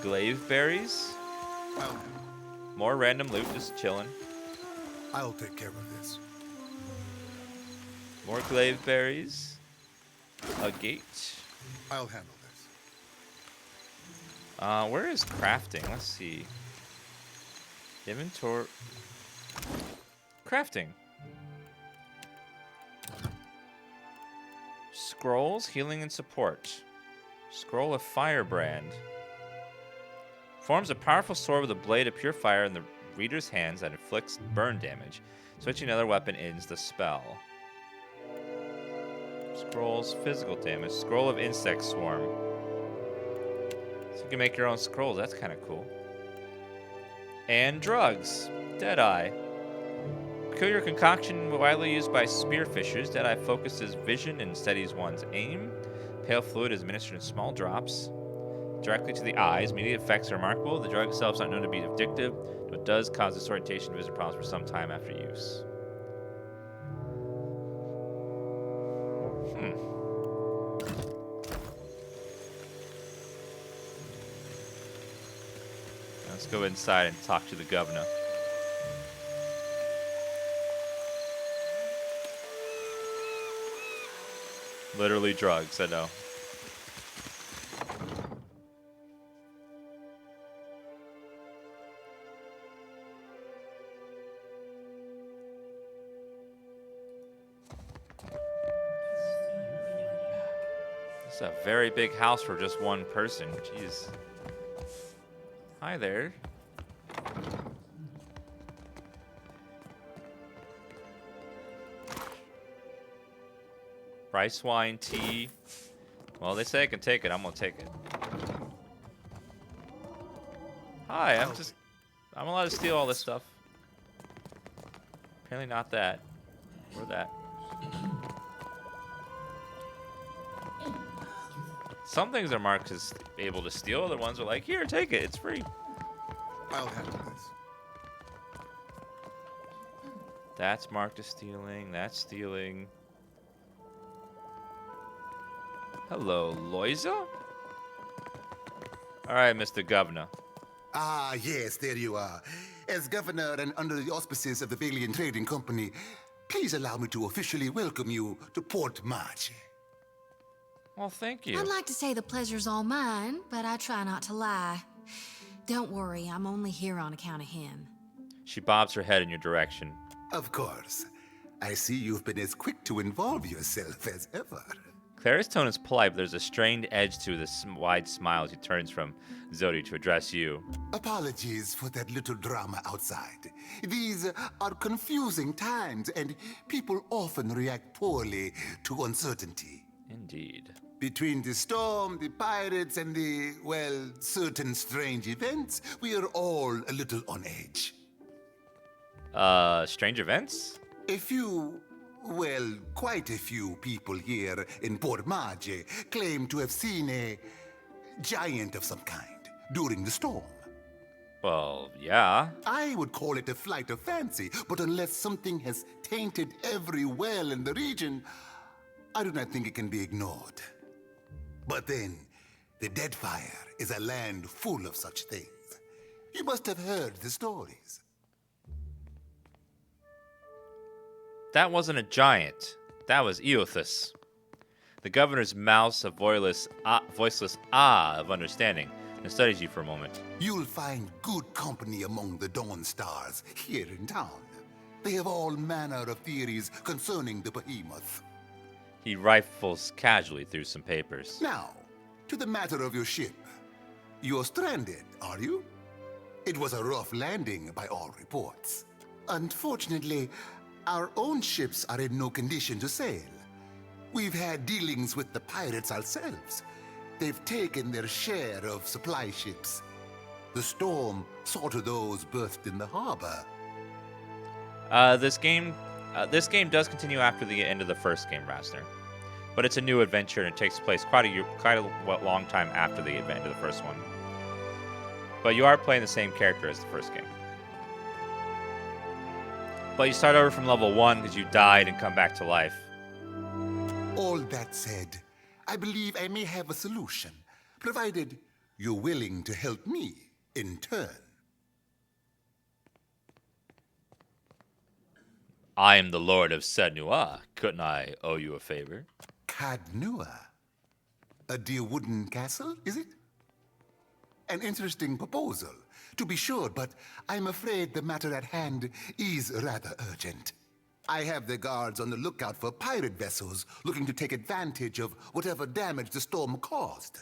Glaive berries. More random loot, just chilling. I'll take care of this. More glaive berries. A gate. I'll handle this. Where is crafting? Let's see. Inventory. Crafting. Scrolls, healing and support. Scroll of Firebrand. Forms a powerful sword with a blade of pure fire in the reader's hands that inflicts burn damage. Switching another weapon ends the spell. Scrolls, physical damage. Scroll of Insect Swarm. So you can make your own scrolls. That's kind of cool. And drugs. Deadeye. Peculiar concoction widely used by spearfishers. Deadeye focuses vision and steadies one's aim. Pale fluid is administered in small drops directly to the eyes. Immediate effects are remarkable. The drug itself is not known to be addictive, but it does cause disorientation and vision problems for some time after use. Let's go inside and talk to the governor. Literally drugs, I know. It's a very big house for just one person. Jeez. Hi there. Rice wine, tea. Well, they say I can take it. I'm gonna take it. Hi, I'm allowed to steal all this stuff. Apparently not that. Or that. Some things are marked as able to steal. Other ones are like, here, take it. It's free. I'll handle this. That's marked as stealing. That's stealing. Hello, Loiza? Alright, Mr. Governor. Ah, yes, there you are. As governor and under the auspices of the Valiant Trading Company, please allow me to officially welcome you to Port March. Well, thank you. I'd like to say the pleasure's all mine, but I try not to lie. Don't worry, I'm only here on account of him. She bobs her head in your direction. Of course. I see you've been as quick to involve yourself as ever. Clara's tone is polite, but there's a strained edge to the wide smile as he turns from Zodi to address you. Apologies for that little drama outside. These are confusing times, and people often react poorly to uncertainty. Indeed. Between the storm, the pirates, and the, well, certain strange events, we are all a little on edge. Strange events? A few, well, quite a few people here in Port Marge claim to have seen a giant of some kind during the storm. Well, yeah. I would call it a flight of fancy, but unless something has tainted every well in the region, I do not think it can be ignored. But then, the Deadfire is a land full of such things. You must have heard the stories. That wasn't a giant. That was Eothas. The governor's mouths a voiceless ah of understanding and studies you for a moment. You'll find good company among the Dawn Stars here in town. They have all manner of theories concerning the behemoth. He rifles casually through some papers. Now, to the matter of your ship. You're stranded, are you? It was a rough landing by all reports. Unfortunately, our own ships are in no condition to sail. We've had dealings with the pirates ourselves. They've taken their share of supply ships. The storm saw to those berthed in the harbor. This game does continue after the end of the first game, Rasner. But it's a new adventure and it takes place quite a long time after the event of the first one. But you are playing the same character as the first game. But you start over from level 1 because you died and come back to life. All that said, I believe I may have a solution, provided you're willing to help me in turn. I am the Lord of Sednua. Couldn't I owe you a favor? Cadnua? A dear wooden castle, is it? An interesting proposal, to be sure, but I'm afraid the matter at hand is rather urgent. I have the guards on the lookout for pirate vessels looking to take advantage of whatever damage the storm caused.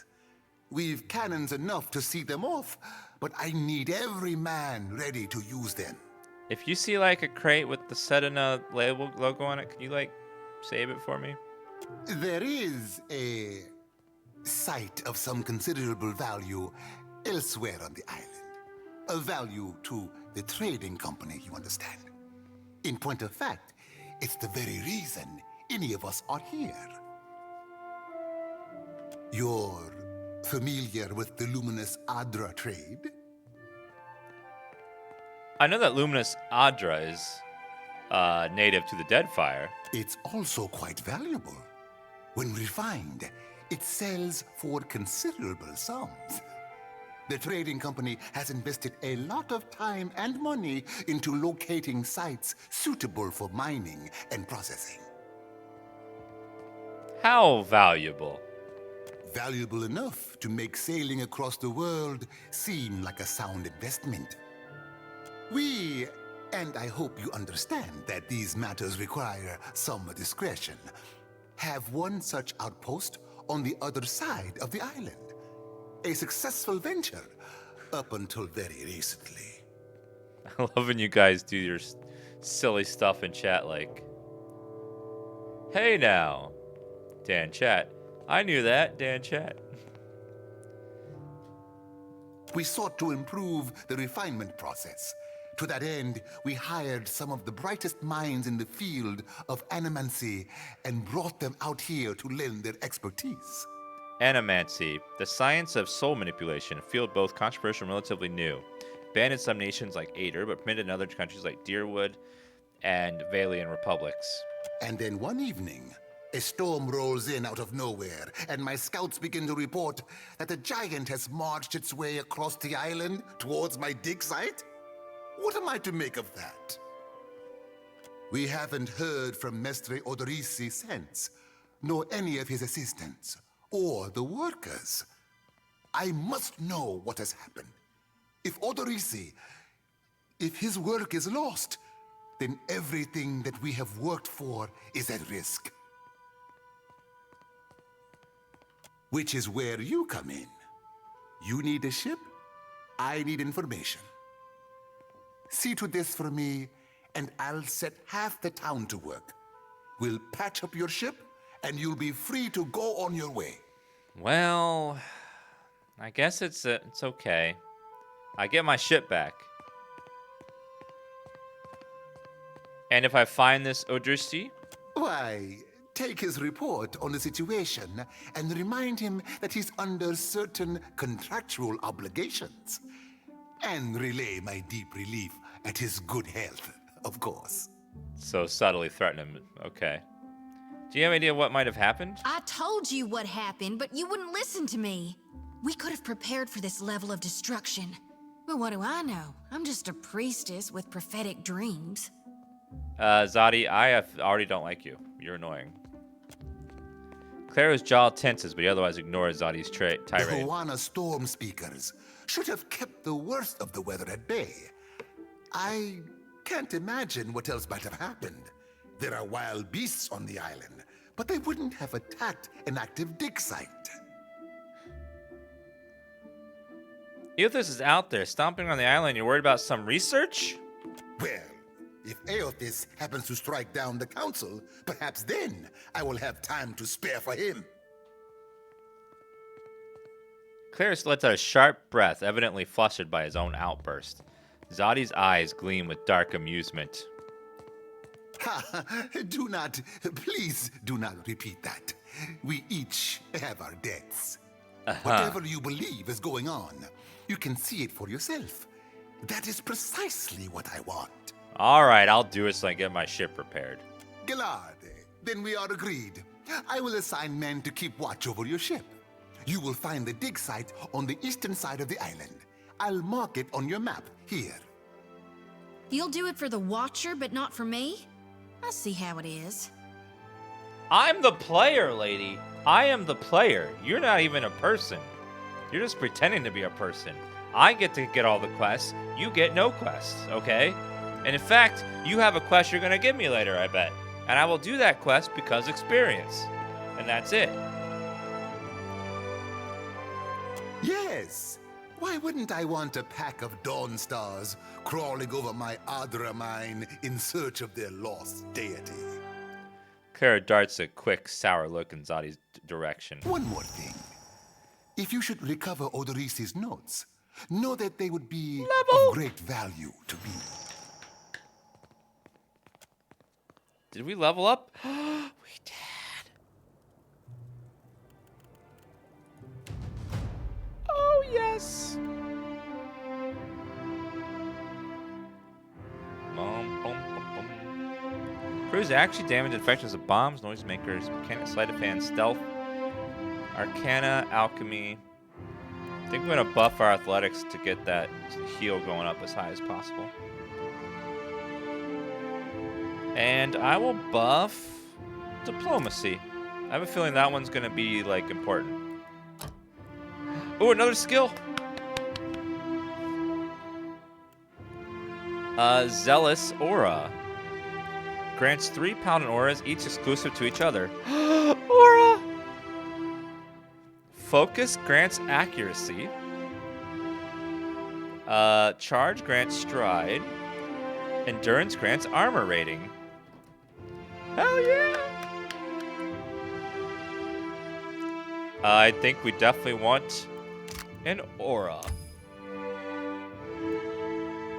We've cannons enough to see them off, but I need every man ready to use them. If you see like a crate with the Sedna logo on it, can you like save it for me? There is a site of some considerable value elsewhere on the island. A value to the trading company, you understand. In point of fact, it's the very reason any of us are here. You're familiar with the Luminous Adra trade? I know that Luminous Adra is native to the Deadfire. It's also quite valuable. When refined, it sells for considerable sums. The trading company has invested a lot of time and money into locating sites suitable for mining and processing. How valuable? Valuable enough to make sailing across the world seem like a sound investment. We, and I hope you understand that these matters require some discretion, have one such outpost on the other side of the island. A successful venture up until very recently. I love when you guys do your silly stuff in chat like, hey now, Dan Chat. I knew that, Dan Chat. We sought to improve the refinement process. To that end, we hired some of the brightest minds in the field of animancy and brought them out here to lend their expertise. Animancy, the science of soul manipulation, a field both controversial and relatively new. Banned in some nations like Ader, but permitted in other countries like Deerwood and Valian republics. And then one evening, a storm rolls in out of nowhere, and my scouts begin to report that a giant has marched its way across the island towards my dig site. What am I to make of that? We haven't heard from Mestre Odorisi since, nor any of his assistants, or the workers. I must know what has happened. If Odorisi, if his work is lost, then everything that we have worked for is at risk. Which is where you come in. You need a ship, I need information. See to this for me, and I'll set half the town to work. We'll patch up your ship, and you'll be free to go on your way. Well, I guess it's okay. I get my ship back. And if I find this Odrisi? Why, take his report on the situation and remind him that he's under certain contractual obligations. And relay my deep relief at his good health, of course. So subtly threaten him. Okay. Do you have any idea what might have happened? I told you what happened, but you wouldn't listen to me. We could have prepared for this level of destruction. But what do I know? I'm just a priestess with prophetic dreams. Zadi, I already don't like you. You're annoying. Claro's jaw tenses, but he otherwise ignores Zadi's The tirade. Hoana storm speakers should have kept the worst of the weather at bay. I can't imagine what else might have happened. There are wild beasts on the island, but they wouldn't have attacked an active dig site. Eothas is out there stomping on the island. You're worried about some research? Well, if Eothas happens to strike down the council, perhaps then I will have time to spare for him. Clarus lets out a sharp breath, evidently flustered by his own outburst. Zadi's eyes gleam with dark amusement. Ha! Please do not repeat that. We each have our debts. Whatever you believe is going on, you can see it for yourself. That is precisely what I want. All right, I'll do it so I get my ship repaired. Galard, then we are agreed. I will assign men to keep watch over your ship. You will find the dig site on the eastern side of the island. I'll mark it on your map here. You'll do it for the Watcher, but not for me? I see how it is. I'm the player, lady. I am the player. You're not even a person. You're just pretending to be a person. I get to get all the quests. You get no quests, okay? And in fact, you have a quest you're going to give me later, I bet. And I will do that quest because experience. And that's it. Yes. Why wouldn't I want a pack of Dawn Stars crawling over my Adra mine in search of their lost deity? Clara darts a quick, sour look in Zadi's direction. One more thing. If you should recover Odorisi's notes, know that they would be of great value to me. Did we level up? We did. Oh, yes. Proves actually damage effects of bombs, noisemakers, mechanic, sleight of hand, stealth, arcana, alchemy. I think we're going to buff our athletics to get that heal going up as high as possible. And I will buff diplomacy. I have a feeling that one's going to be, like, important. Ooh, another skill. Zealous Aura. Grants 3 Paladin auras, each exclusive to each other. Aura! Focus grants accuracy. Charge grants stride. Endurance grants armor rating. Hell yeah! I think we definitely want an aura.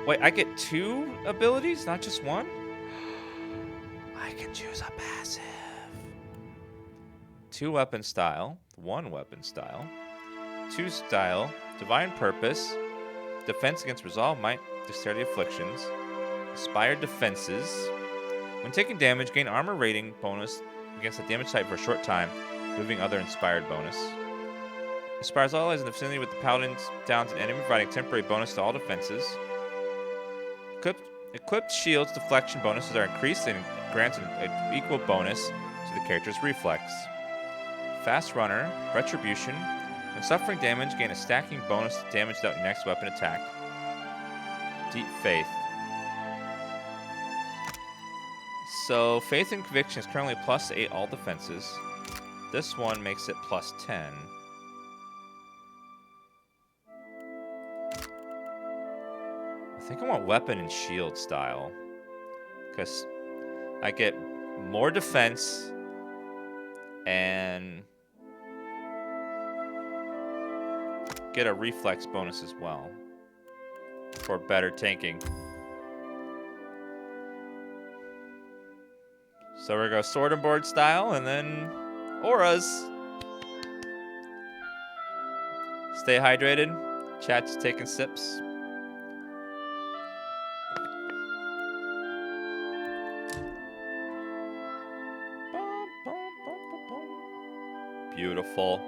Wait, I get 2 abilities, not just 1? I can choose a passive. 2 weapon style, 1 weapon style, 2 style, divine purpose, defense against resolve, might, dexterity, afflictions, inspired defenses, When taking damage, gain armor rating bonus against a damage type for a short time, moving other inspired bonus. Inspires all allies in the vicinity with the Paladin's downs an enemy, providing temporary bonus to all defenses. Equipped shields deflection bonuses are increased and grants an equal bonus to the character's reflex. Fast Runner, Retribution. When suffering damage, gain a stacking bonus to damage dealt your next weapon attack. Deep Faith. So, Faith and Conviction is currently +8 all defenses. This one makes it +10. I think I want Weapon and Shield style. Because I get more defense and get a reflex bonus as well for better tanking. So we're gonna go sword and board style and then auras. Stay hydrated. Chat's taking sips. Beautiful.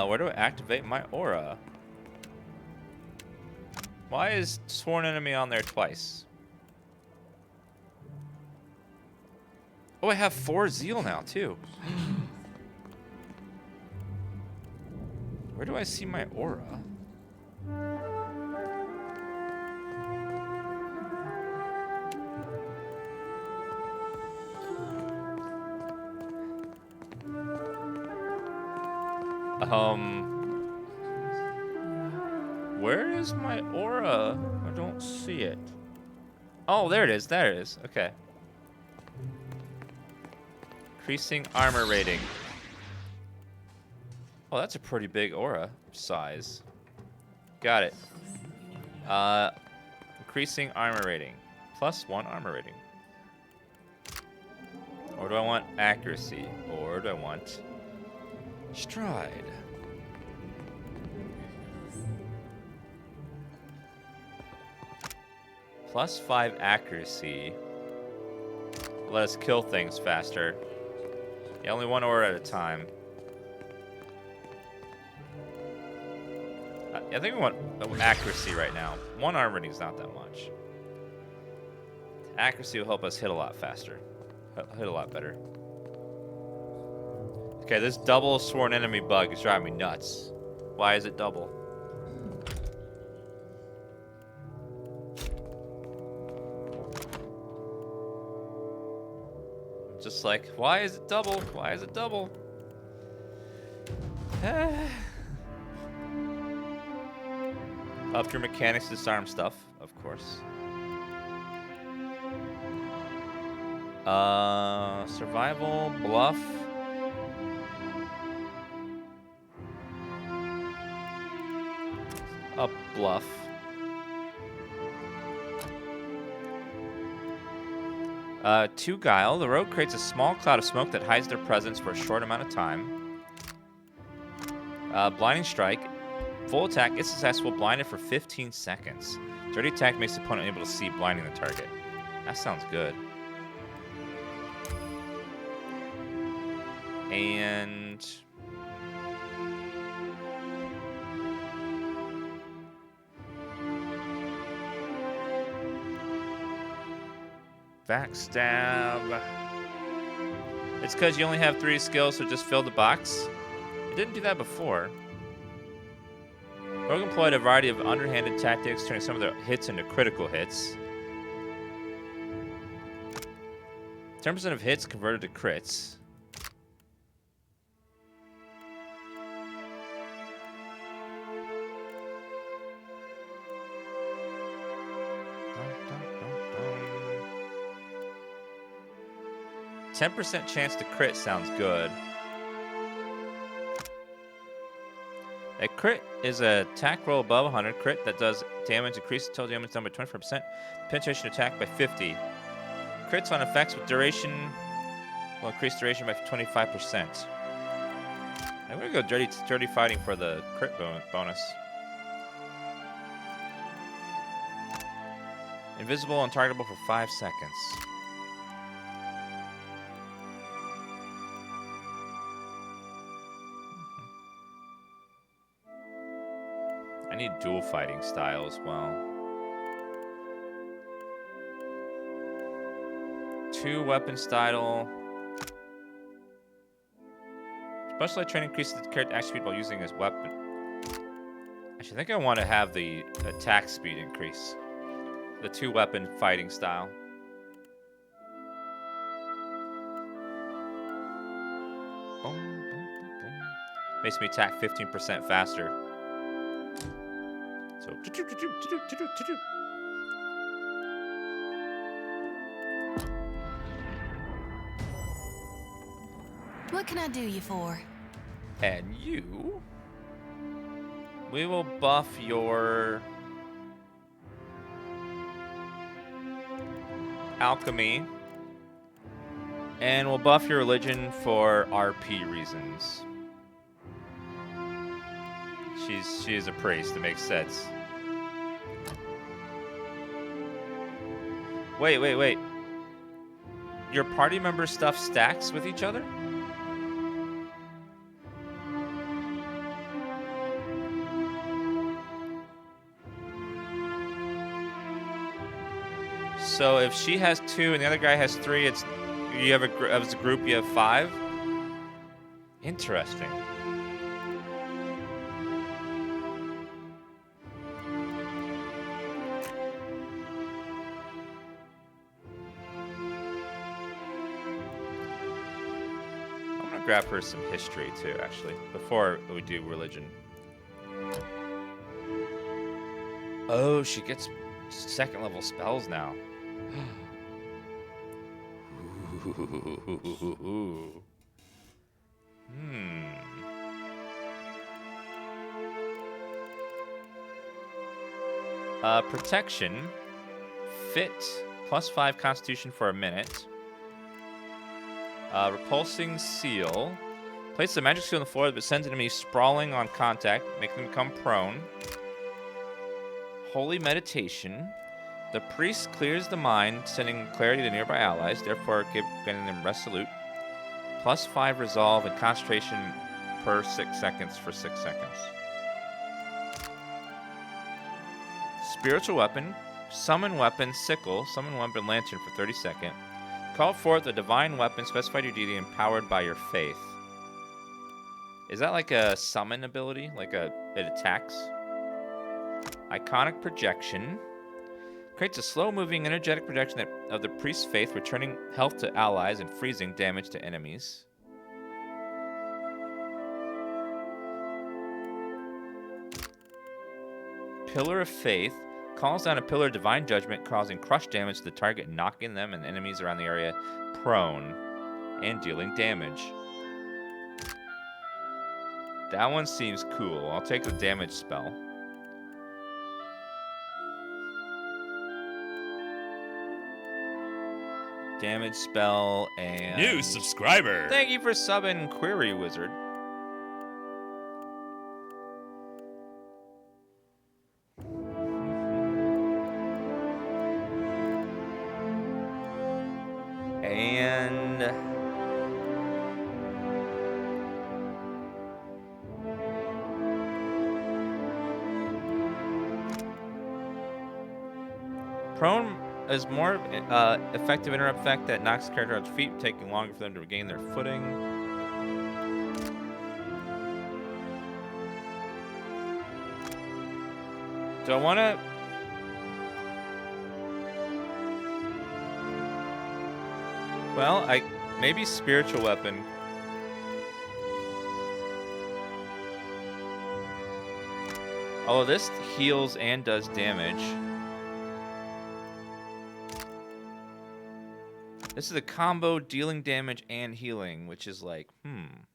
Where do I activate my aura? Why is Sworn Enemy on there twice? Oh, I have 4 Zeal now, too. Where do I see my aura? Where is my aura? I don't see it. Oh, there it is. There it is. Okay. Increasing armor rating. Oh, that's a pretty big aura size. Got it. Increasing armor rating. +1 armor rating. Or do I want accuracy? Or do I want stride? +5 accuracy. Let us kill things faster. Yeah, only 1 aura at a time. I think we want accuracy right now. 1 armor rating is not that much. Accuracy will help us hit a lot faster. Hit a lot better. Okay, this double Sworn Enemy bug is driving me nuts. Why is it double? Just like, why is it double? Why is it double? Up your mechanics, disarm stuff, of course. Survival, bluff. Up bluff. Two Guile. The rogue creates a small cloud of smoke that hides their presence for a short amount of time. Blinding Strike. Full attack is successful, blinded for 15 seconds. Dirty attack makes the opponent able to see, blinding the target. That sounds good. And backstab. It's because you only have 3 skills, so just fill the box. It didn't do that before. Rogue employed a variety of underhanded tactics, turning some of their hits into critical hits. 10% of hits converted to crits. Dun, dun, dun, dun. 10% chance to crit sounds good. A crit is an attack roll above 100. Crit that does damage increases total damage done by 24%. Penetration attack by 50. Crits on effects with duration will increase duration by 25%. I'm gonna go dirty fighting for the crit bonus. Invisible and targetable for 5 seconds. I need dual fighting style as well. 2 weapon style. Specialized training increases the character action speed while using his weapon. Actually, I think I want to have the attack speed increase. The 2 weapon fighting style. Boom, boom, boom, boom. Makes me attack 15% faster. So, What can I do you for? and you, we will buff your alchemy, and we'll buff your religion for RP reasons. She is a priest. It makes sense. Wait. Your party member stuff stacks with each other? So if she has 2 and the other guy has 3, it's you have as a group you have 5. Interesting. I'm gonna grab her some history too, actually, before we do religion. Oh, she gets 2nd level spells now. Protection. Fit. +5 Constitution for a minute. Repulsing Seal. Place a magic seal on the floor that sends enemies sprawling on contact, making them become prone. Holy Meditation. The priest clears the mind, sending clarity to nearby allies, therefore giving them resolute. +5 resolve and concentration per 6 seconds for 6 seconds. Spiritual weapon. Summon weapon sickle. Summon weapon lantern for 30 seconds. Call forth a divine weapon specified to your deity empowered by your faith. Is that like a summon ability? Like it attacks? Iconic projection. Creates a slow-moving, energetic projection of the priest's faith, returning health to allies and freezing damage to enemies. Pillar of Faith. Calls down a pillar of divine judgment, causing crush damage to the target, knocking them and enemies around the area prone, and dealing damage. That one seems cool. I'll take the damage spell. Damage spell and... New subscriber! Thank you for subbing, Query Wizard. And... Prone is more effective interrupt effect that knocks the character off its feet, taking longer for them to regain their footing. Do I want to... Well, maybe spiritual weapon. Oh, this heals and does damage. This is a combo dealing damage and healing, which is like, And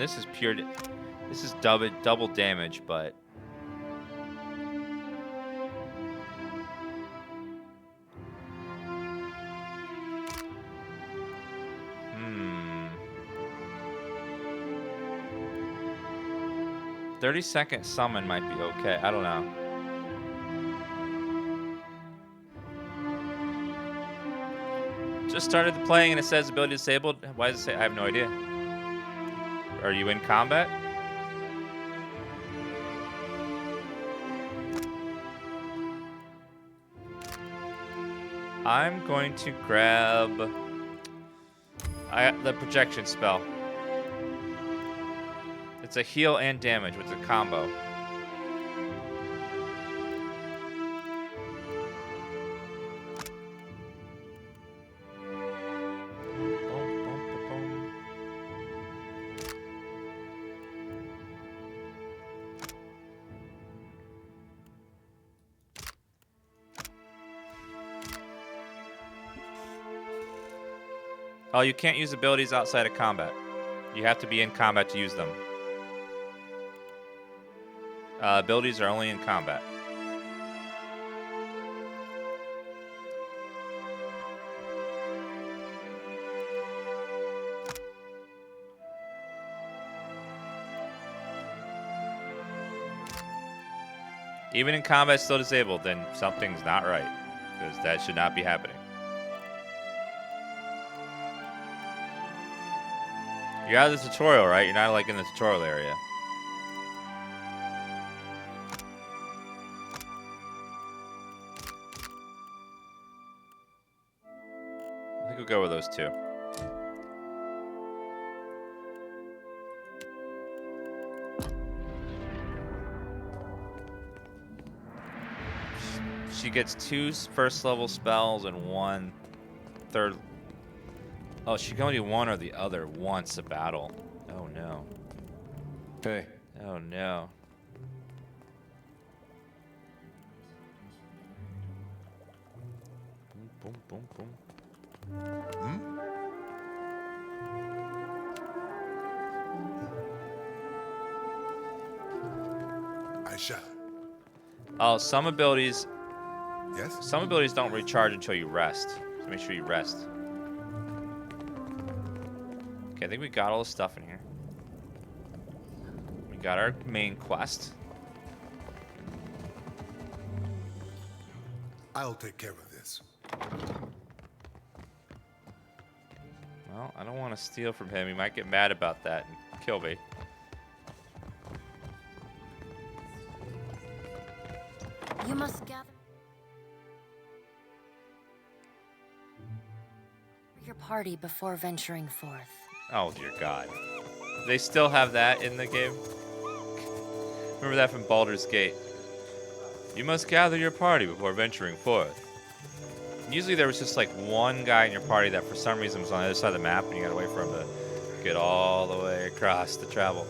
this is pure. This is double damage, but 30-second summon might be okay. I don't know. Just started playing and it says ability disabled. Why does it say? I have no idea. Are you in combat? I'm going to grab the projection spell. It's a heal and damage with a combo. Oh, you can't use abilities outside of combat. You have to be in combat to use them. Abilities are only in combat. Even in combat still disabled, then something's not right. Because that should not be happening. You're out of the tutorial, right? You're not like in the tutorial area. I think we'll go with those two. She gets 2 first level spells and 1 third. Oh, she can only do one or the other once a battle. Oh no. Hey. Oh no. Boom, boom, boom, boom. I shall. Oh, some abilities. Yes? Some abilities don't recharge until you rest. So make sure you rest. Okay, I think we got all the stuff in here. We got our main quest. I'll take care of this. Well, I don't want to steal from him. He might get mad about that and kill me. You must gather your party before venturing forth. Oh, dear God. They still have that in the game? Remember that from Baldur's Gate. You must gather your party before venturing forth. Usually there was just like one guy in your party that for some reason was on the other side of the map and you gotta wait for him to get all the way across to travel.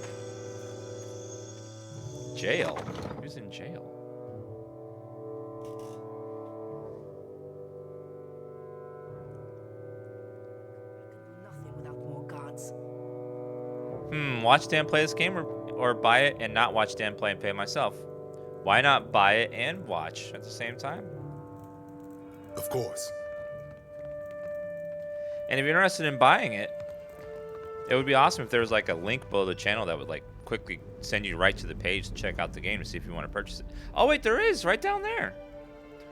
Jail? Who's in jail? Nothing without more gods. Watch Dan play this game or buy it and not watch Dan play and pay myself. Why not buy it and watch at the same time? Of course. And if you're interested in buying it, it would be awesome if there was like a link below the channel that would like quickly send you right to the page to check out the game to see if you want to purchase it. Oh wait, there is right down there.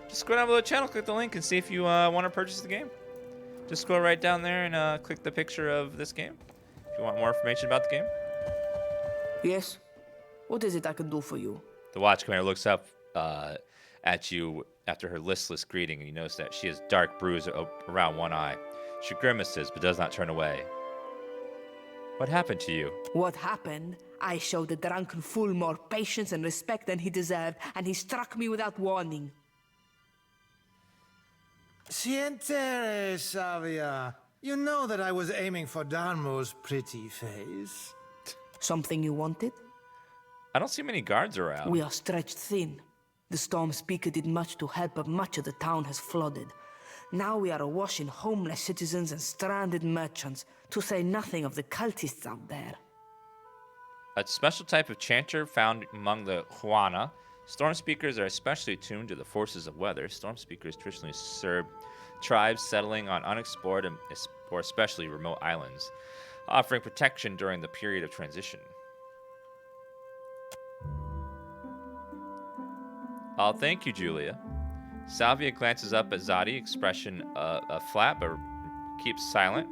Just go down below the channel, click the link, and see if you want to purchase the game. Just go right down there and click the picture of this game if you want more information about the game. Yes? What is it I can do for you? The watch commander looks up at you after her listless greeting, and you notice that she has dark bruise around one eye. She grimaces, but does not turn away. What happened to you? What happened? I showed the drunken fool more patience and respect than he deserved, and he struck me without warning. Sientere, Savia. You know that I was aiming for Darmo's pretty face. Something you wanted? I don't see many guards around. We are stretched thin. The Storm Speaker did much to help, but much of the town has flooded. Now we are awash in homeless citizens and stranded merchants, to say nothing of the cultists out there. A special type of chanter found among the Huana. Storm Speakers are especially attuned to the forces of weather. Storm Speakers traditionally serve tribes settling on unexplored or especially remote islands, offering protection during the period of transition. Oh, thank you, Julia. Salvia glances up at Zadi, expression flat but keeps silent.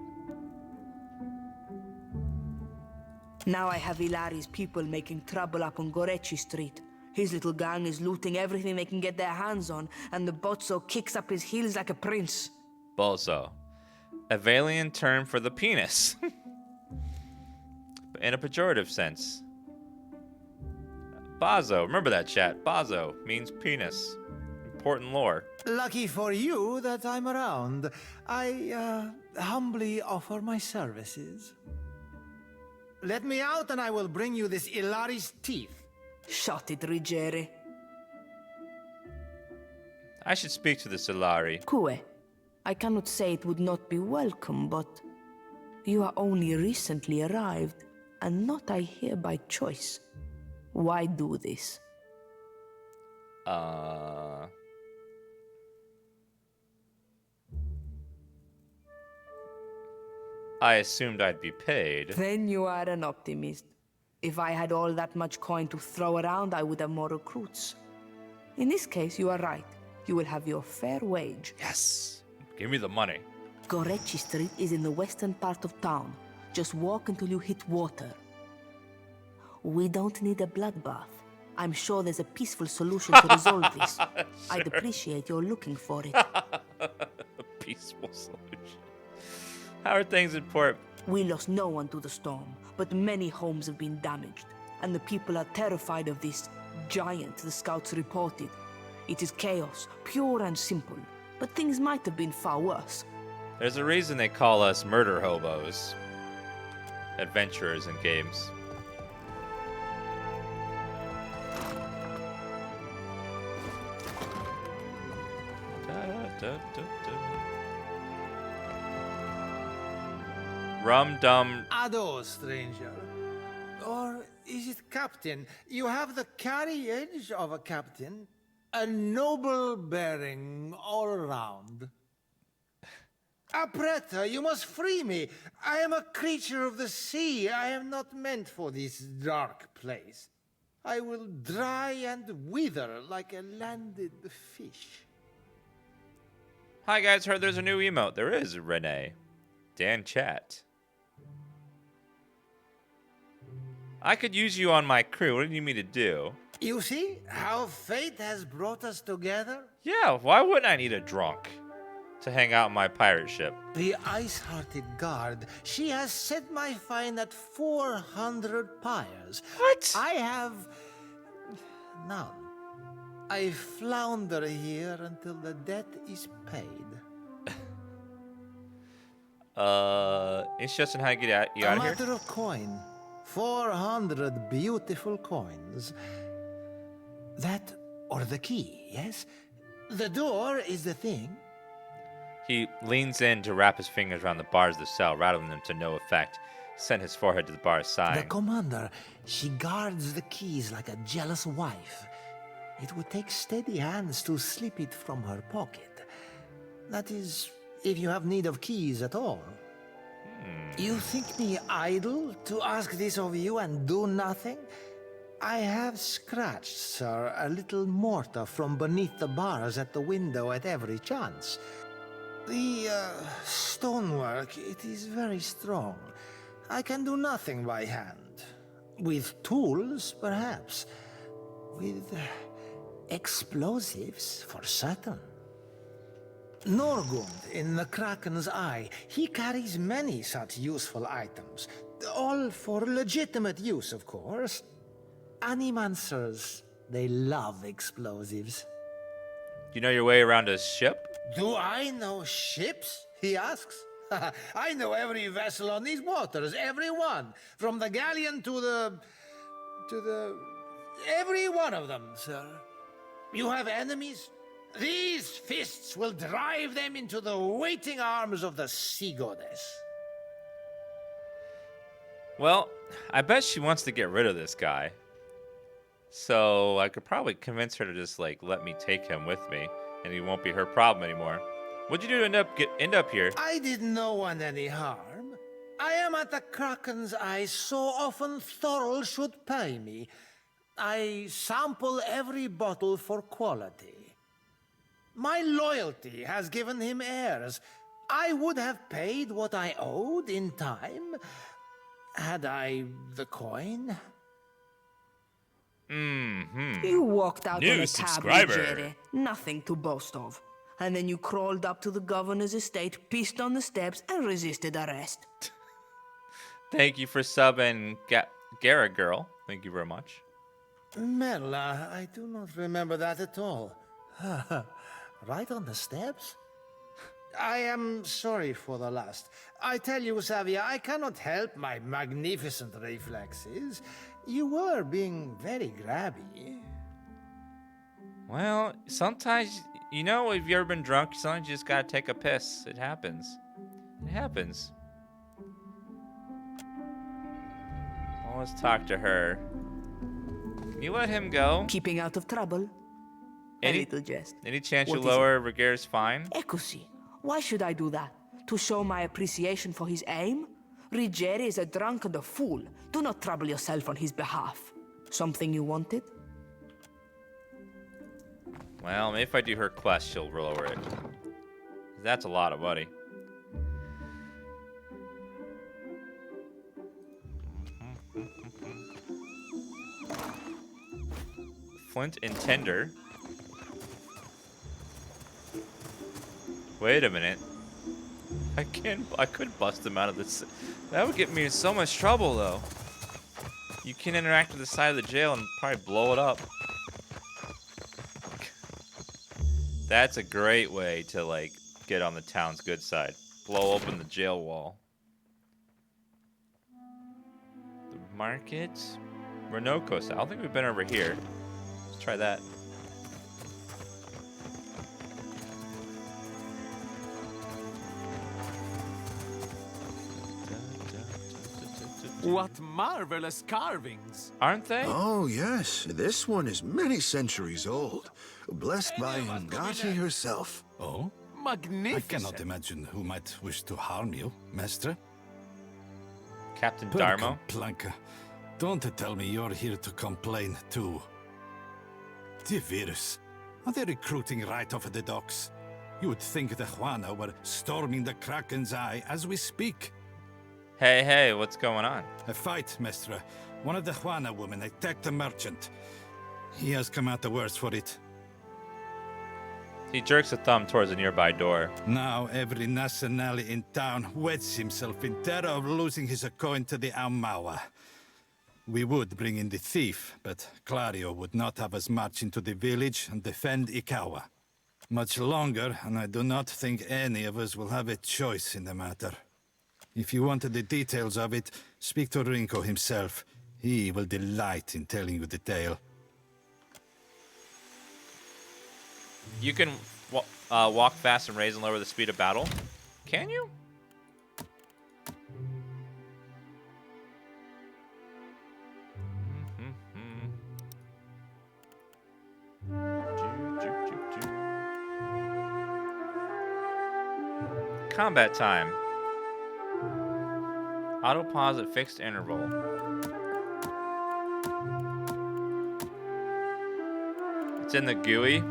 Now I have Ilari's people making trouble up on Gorechi Street. His little gang is looting everything they can get their hands on, and the Bozzo kicks up his heels like a prince. Bozo. A Valian term for the penis. In a pejorative sense. Bazo. Remember that, chat. Bazo means penis. Important lore. Lucky for you that I'm around. I humbly offer my services. Let me out and I will bring you this Ilari's teeth. Shut it, Rigere. I should speak to this Ilari. Kue, I cannot say it would not be welcome, but you are only recently arrived, and not I here by choice. Why do this? I assumed I'd be paid. Then you are an optimist. If I had all that much coin to throw around, I would have more recruits. In this case, you are right. You will have your fair wage. Yes. Give me the money. Gorechi Street is in the western part of town. Just walk until you hit water. We don't need a bloodbath. I'm sure there's a peaceful solution to resolve this. Sure. I'd appreciate your looking for it. A peaceful solution. How are things in port? We lost no one to the storm, but many homes have been damaged, and the people are terrified of this giant the scouts reported. It is chaos, pure and simple, but things might have been far worse. There's a reason they call us murder hobos. Adventurers in games. Rum dum. Ado, stranger. Or is it captain? You have the carriage of a captain. A noble bearing all around. Apretta, you must free me. I am a creature of the sea. I am not meant for this dark place. I will dry and wither like a landed fish. Hi guys, heard there's a new emote. There is, Renee. Dan chat. I could use you on my crew. What do you need me to do? You see how fate has brought us together? Yeah, why wouldn't I need a drunk to hang out on my pirate ship? The ice-hearted guard, she has set my fine at 400 pyres. What? I have none. I flounder here until the debt is paid. Interested in how to get you out of here? A matter of coin. 400 beautiful coins. That or the key, yes? The door is the thing. He leans in to wrap his fingers around the bars of the cell, rattling them to no effect. Sent his forehead to the bar's side. The commander, she guards the keys like a jealous wife. It would take steady hands to slip it from her pocket. That is, if you have need of keys at all. You think me idle to ask this of you and do nothing? I have scratched, sir, a little mortar from beneath the bars at the window at every chance. The stonework, it is very strong. I can do nothing by hand. With tools, perhaps. With explosives, for certain. Norgund in the Kraken's Eye, he carries many such useful items. All for legitimate use, of course. Animancers, they love explosives. Do you know your way around a ship? Do I know ships? He asks. I know every vessel on these waters, every one. From the galleon to the... every one of them, sir. You have enemies? These fists will drive them into the waiting arms of the sea goddess. Well, I bet she wants to get rid of this guy. So I could probably convince her to just like let me take him with me, and he won't be her problem anymore. What'd you do to end up here? I did no one any harm. I am at the Kraken's Eye so often Thorol should pay me. I sample every bottle for quality. My loyalty has given him heirs. I would have paid what I owed in time, had I the coin. You walked out New on a subscriber. tablet, Jerry. Nothing to boast of. And then you crawled up to the governor's estate, pissed on the steps, and resisted arrest. Thank you for subbing, Garrett Girl. Thank you very much. Merla, I do not remember that at all. Right on the steps? I am sorry for the last. I tell you, Xavier, I cannot help my magnificent reflexes. You were being very grabby. Well, sometimes, you know, if you've ever been drunk, sometimes you just gotta take a piss. It happens. It happens. Well, let's talk to her. Can you let him go? Keeping out of trouble? A little jest. Any chance What you is lower Rhaegar's fine? Ekusi, why should I do that? To show my appreciation for his aim? Rhaegar is a drunk and a fool. Do not trouble yourself on his behalf. Something you wanted? Well, maybe if I do her quest, she'll lower it. That's a lot of money. Flint and Tinder. Wait a minute. I could bust him out of this. That would get me in so much trouble, though. You can interact with the side of the jail and probably blow it up. That's a great way to, like, get on the town's good side. Blow open the jail wall. The market? Renokos. I don't think we've been over here. Let's try that. What marvelous carvings! Aren't they? Oh, yes. This one is many centuries old. Blessed by Ngati herself. Oh? Magnificent. I cannot imagine who might wish to harm you, Master. Captain Darmo? Planka, don't tell me you're here to complain, too. The virus. Are they recruiting right off of the docks? You would think the Juana were storming the Kraken's Eye as we speak. Hey, what's going on? A fight, Mestre. One of the Juana women attacked a merchant. He has come out the worse for it. He jerks a thumb towards a nearby door. Now every Nasanali in town wets himself in terror of losing his coin to the Aumaua. We would bring in the thief, but Clario would not have us march into the village and defend Ikawa. Much longer, and I do not think any of us will have a choice in the matter. If you wanted the details of it, speak to Rinko himself. He will delight in telling you the tale. You can walk fast and raise and lower the speed of battle. Can you? Combat time. Auto pause at fixed interval. It's in the GUI.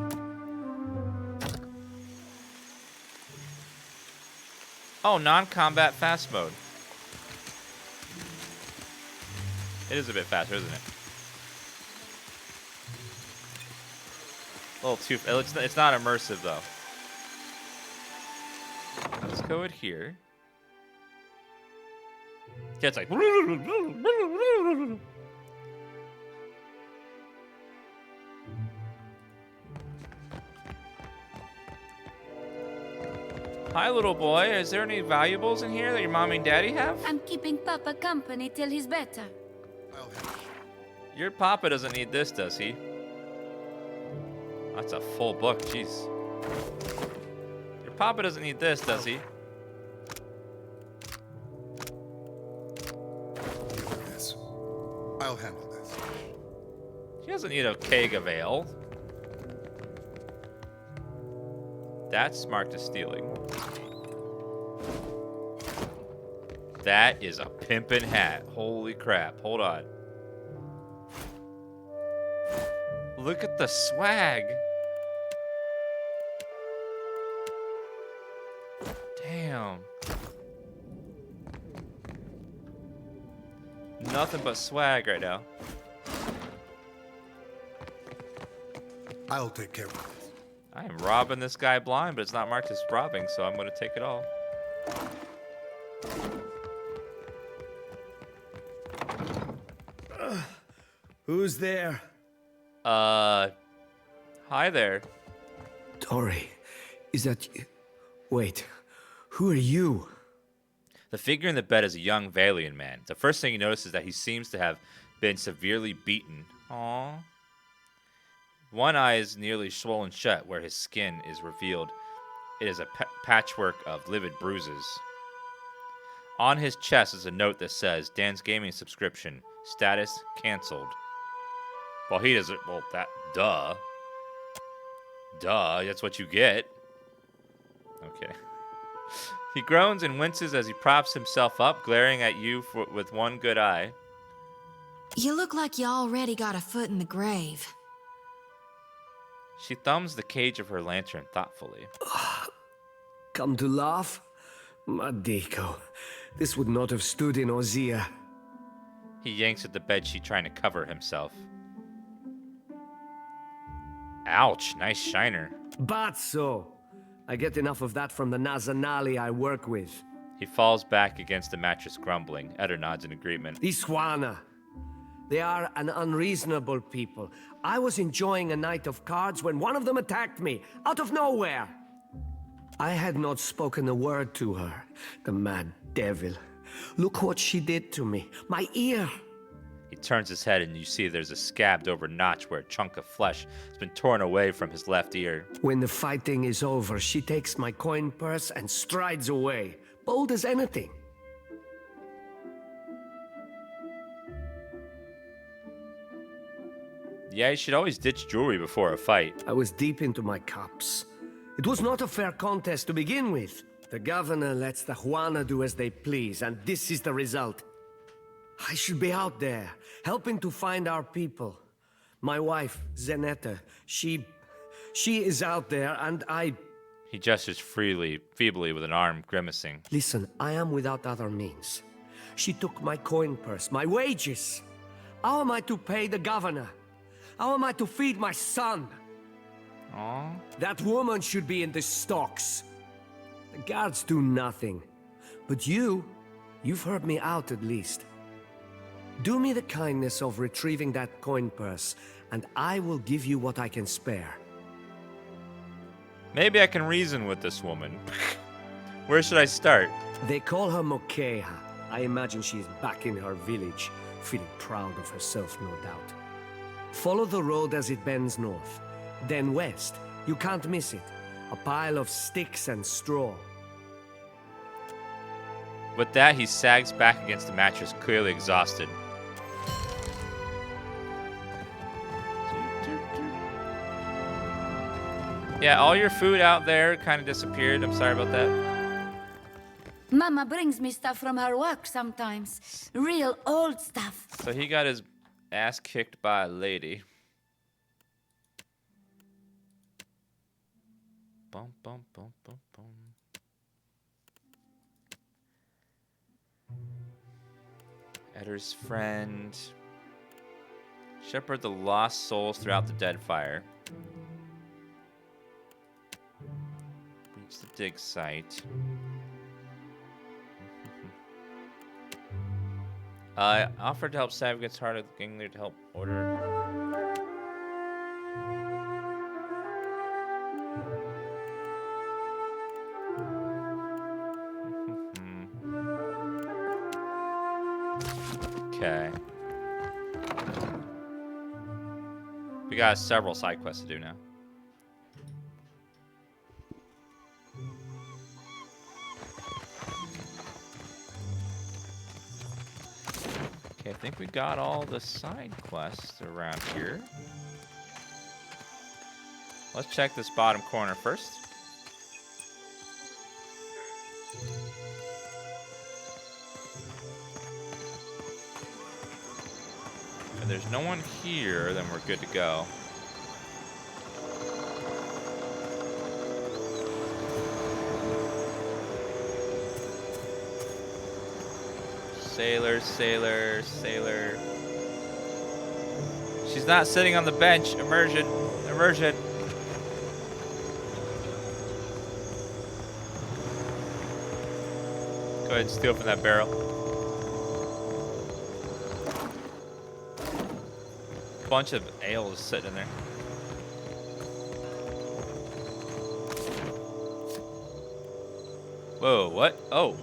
Oh, non-combat fast mode. It is a bit faster, isn't it? A little too. It's not immersive though. Let's go with here. Yeah, it's like. Hi, little boy. Is there any valuables in here that your mommy and daddy have? I'm keeping Papa company till he's better. Your papa doesn't need this, does he? That's a full book, jeez. Your papa doesn't need this, does he? Yes. I'll handle this. He doesn't need a keg of ale. That's marked as stealing. That is a pimpin' hat. Holy crap. Hold on. look at the swag. Damn. Nothing but swag right now. I'll take care of it. I am robbing this guy blind, but it's not marked as robbing, so I'm gonna take it all. Who's there? Hi there. Tori, is that you? Wait, who are you? The figure in the bed is a young Valian man. The first thing you notice is that he seems to have been severely beaten. Aww. One eye is nearly swollen shut where his skin is revealed. It is a patchwork of livid bruises. On his chest is a note that says, Dan's gaming subscription, status canceled. Well, he doesn't, well, that, duh. Duh, that's what you get. Okay. He groans and winces as he props himself up, glaring at you with one good eye. You look like you already got a foot in the grave. She thumbs the cage of her lantern thoughtfully. Come to laugh? Madiko, this would not have stood in Ozia. He yanks at the bedsheet trying to cover himself. Ouch, nice shiner. Bazzo! I get enough of that from the Nazanali I work with. He falls back against the mattress grumbling. Eder nods in agreement. Iswana. They are an unreasonable people. I was enjoying a night of cards when one of them attacked me, out of nowhere. I had not spoken a word to her, the mad devil. Look what she did to me, my ear. He turns his head and you see there's a scabbed over notch where a chunk of flesh has been torn away from his left ear. When the fighting is over, she takes my coin purse and strides away, bold as anything. Yeah, you should always ditch jewelry before a fight. I was deep into my cups. It was not a fair contest to begin with. The governor lets the Juana do as they please, and this is the result. I should be out there, helping to find our people. My wife, Zenetta, she is out there, and I... He gestures feebly with an arm grimacing. Listen, I am without other means. She took my coin purse, my wages. How am I to pay the governor? How am I to feed my son? Aww. That woman should be in the stocks. The guards do nothing. But you've heard me out at least. Do me the kindness of retrieving that coin purse, and I will give you what I can spare. Maybe I can reason with this woman. Where should I start? They call her Mokeha. I imagine she is back in her village, feeling proud of herself, no doubt. Follow the road as it bends north. Then west. You can't miss it. A pile of sticks and straw. With that, he sags back against the mattress, clearly exhausted. Yeah, all your food out there kind of disappeared. I'm sorry about that. Mama brings me stuff from her work sometimes. Real old stuff. So he got his ass kicked by a lady. Bum, bum, bum, bum, bum. Eder's friend. Shepherd the lost souls throughout the Deadfire. Reach the dig site. Offered to help Sav gets harder getting there to help order. Okay. We got several side quests to do now. Okay, I think we got all the side quests around here. Let's check this bottom corner first. If there's no one here, then we're good to go. Sailor, sailor, sailor. She's not sitting on the bench. Immersion. Immersion. Go ahead and steal from that barrel. Bunch of ale is sitting in there. Whoa, what? Oh.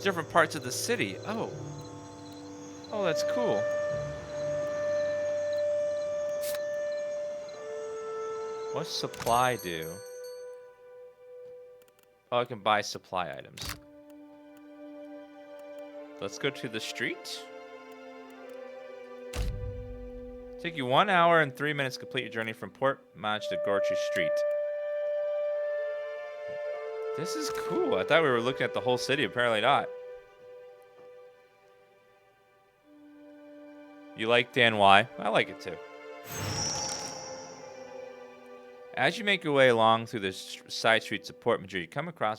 Different parts of the city. Oh. Oh, that's cool. What's supply do? Oh, I can buy supply items. Let's go to the street. Take you 1 hour and 3 minutes to complete your journey from Port Maj to Gorchu Street. This is cool. I thought we were looking at the whole city. Apparently not. You like Dan Y? I like it too. As you make your way along through the side streets of Port Madrid, you come across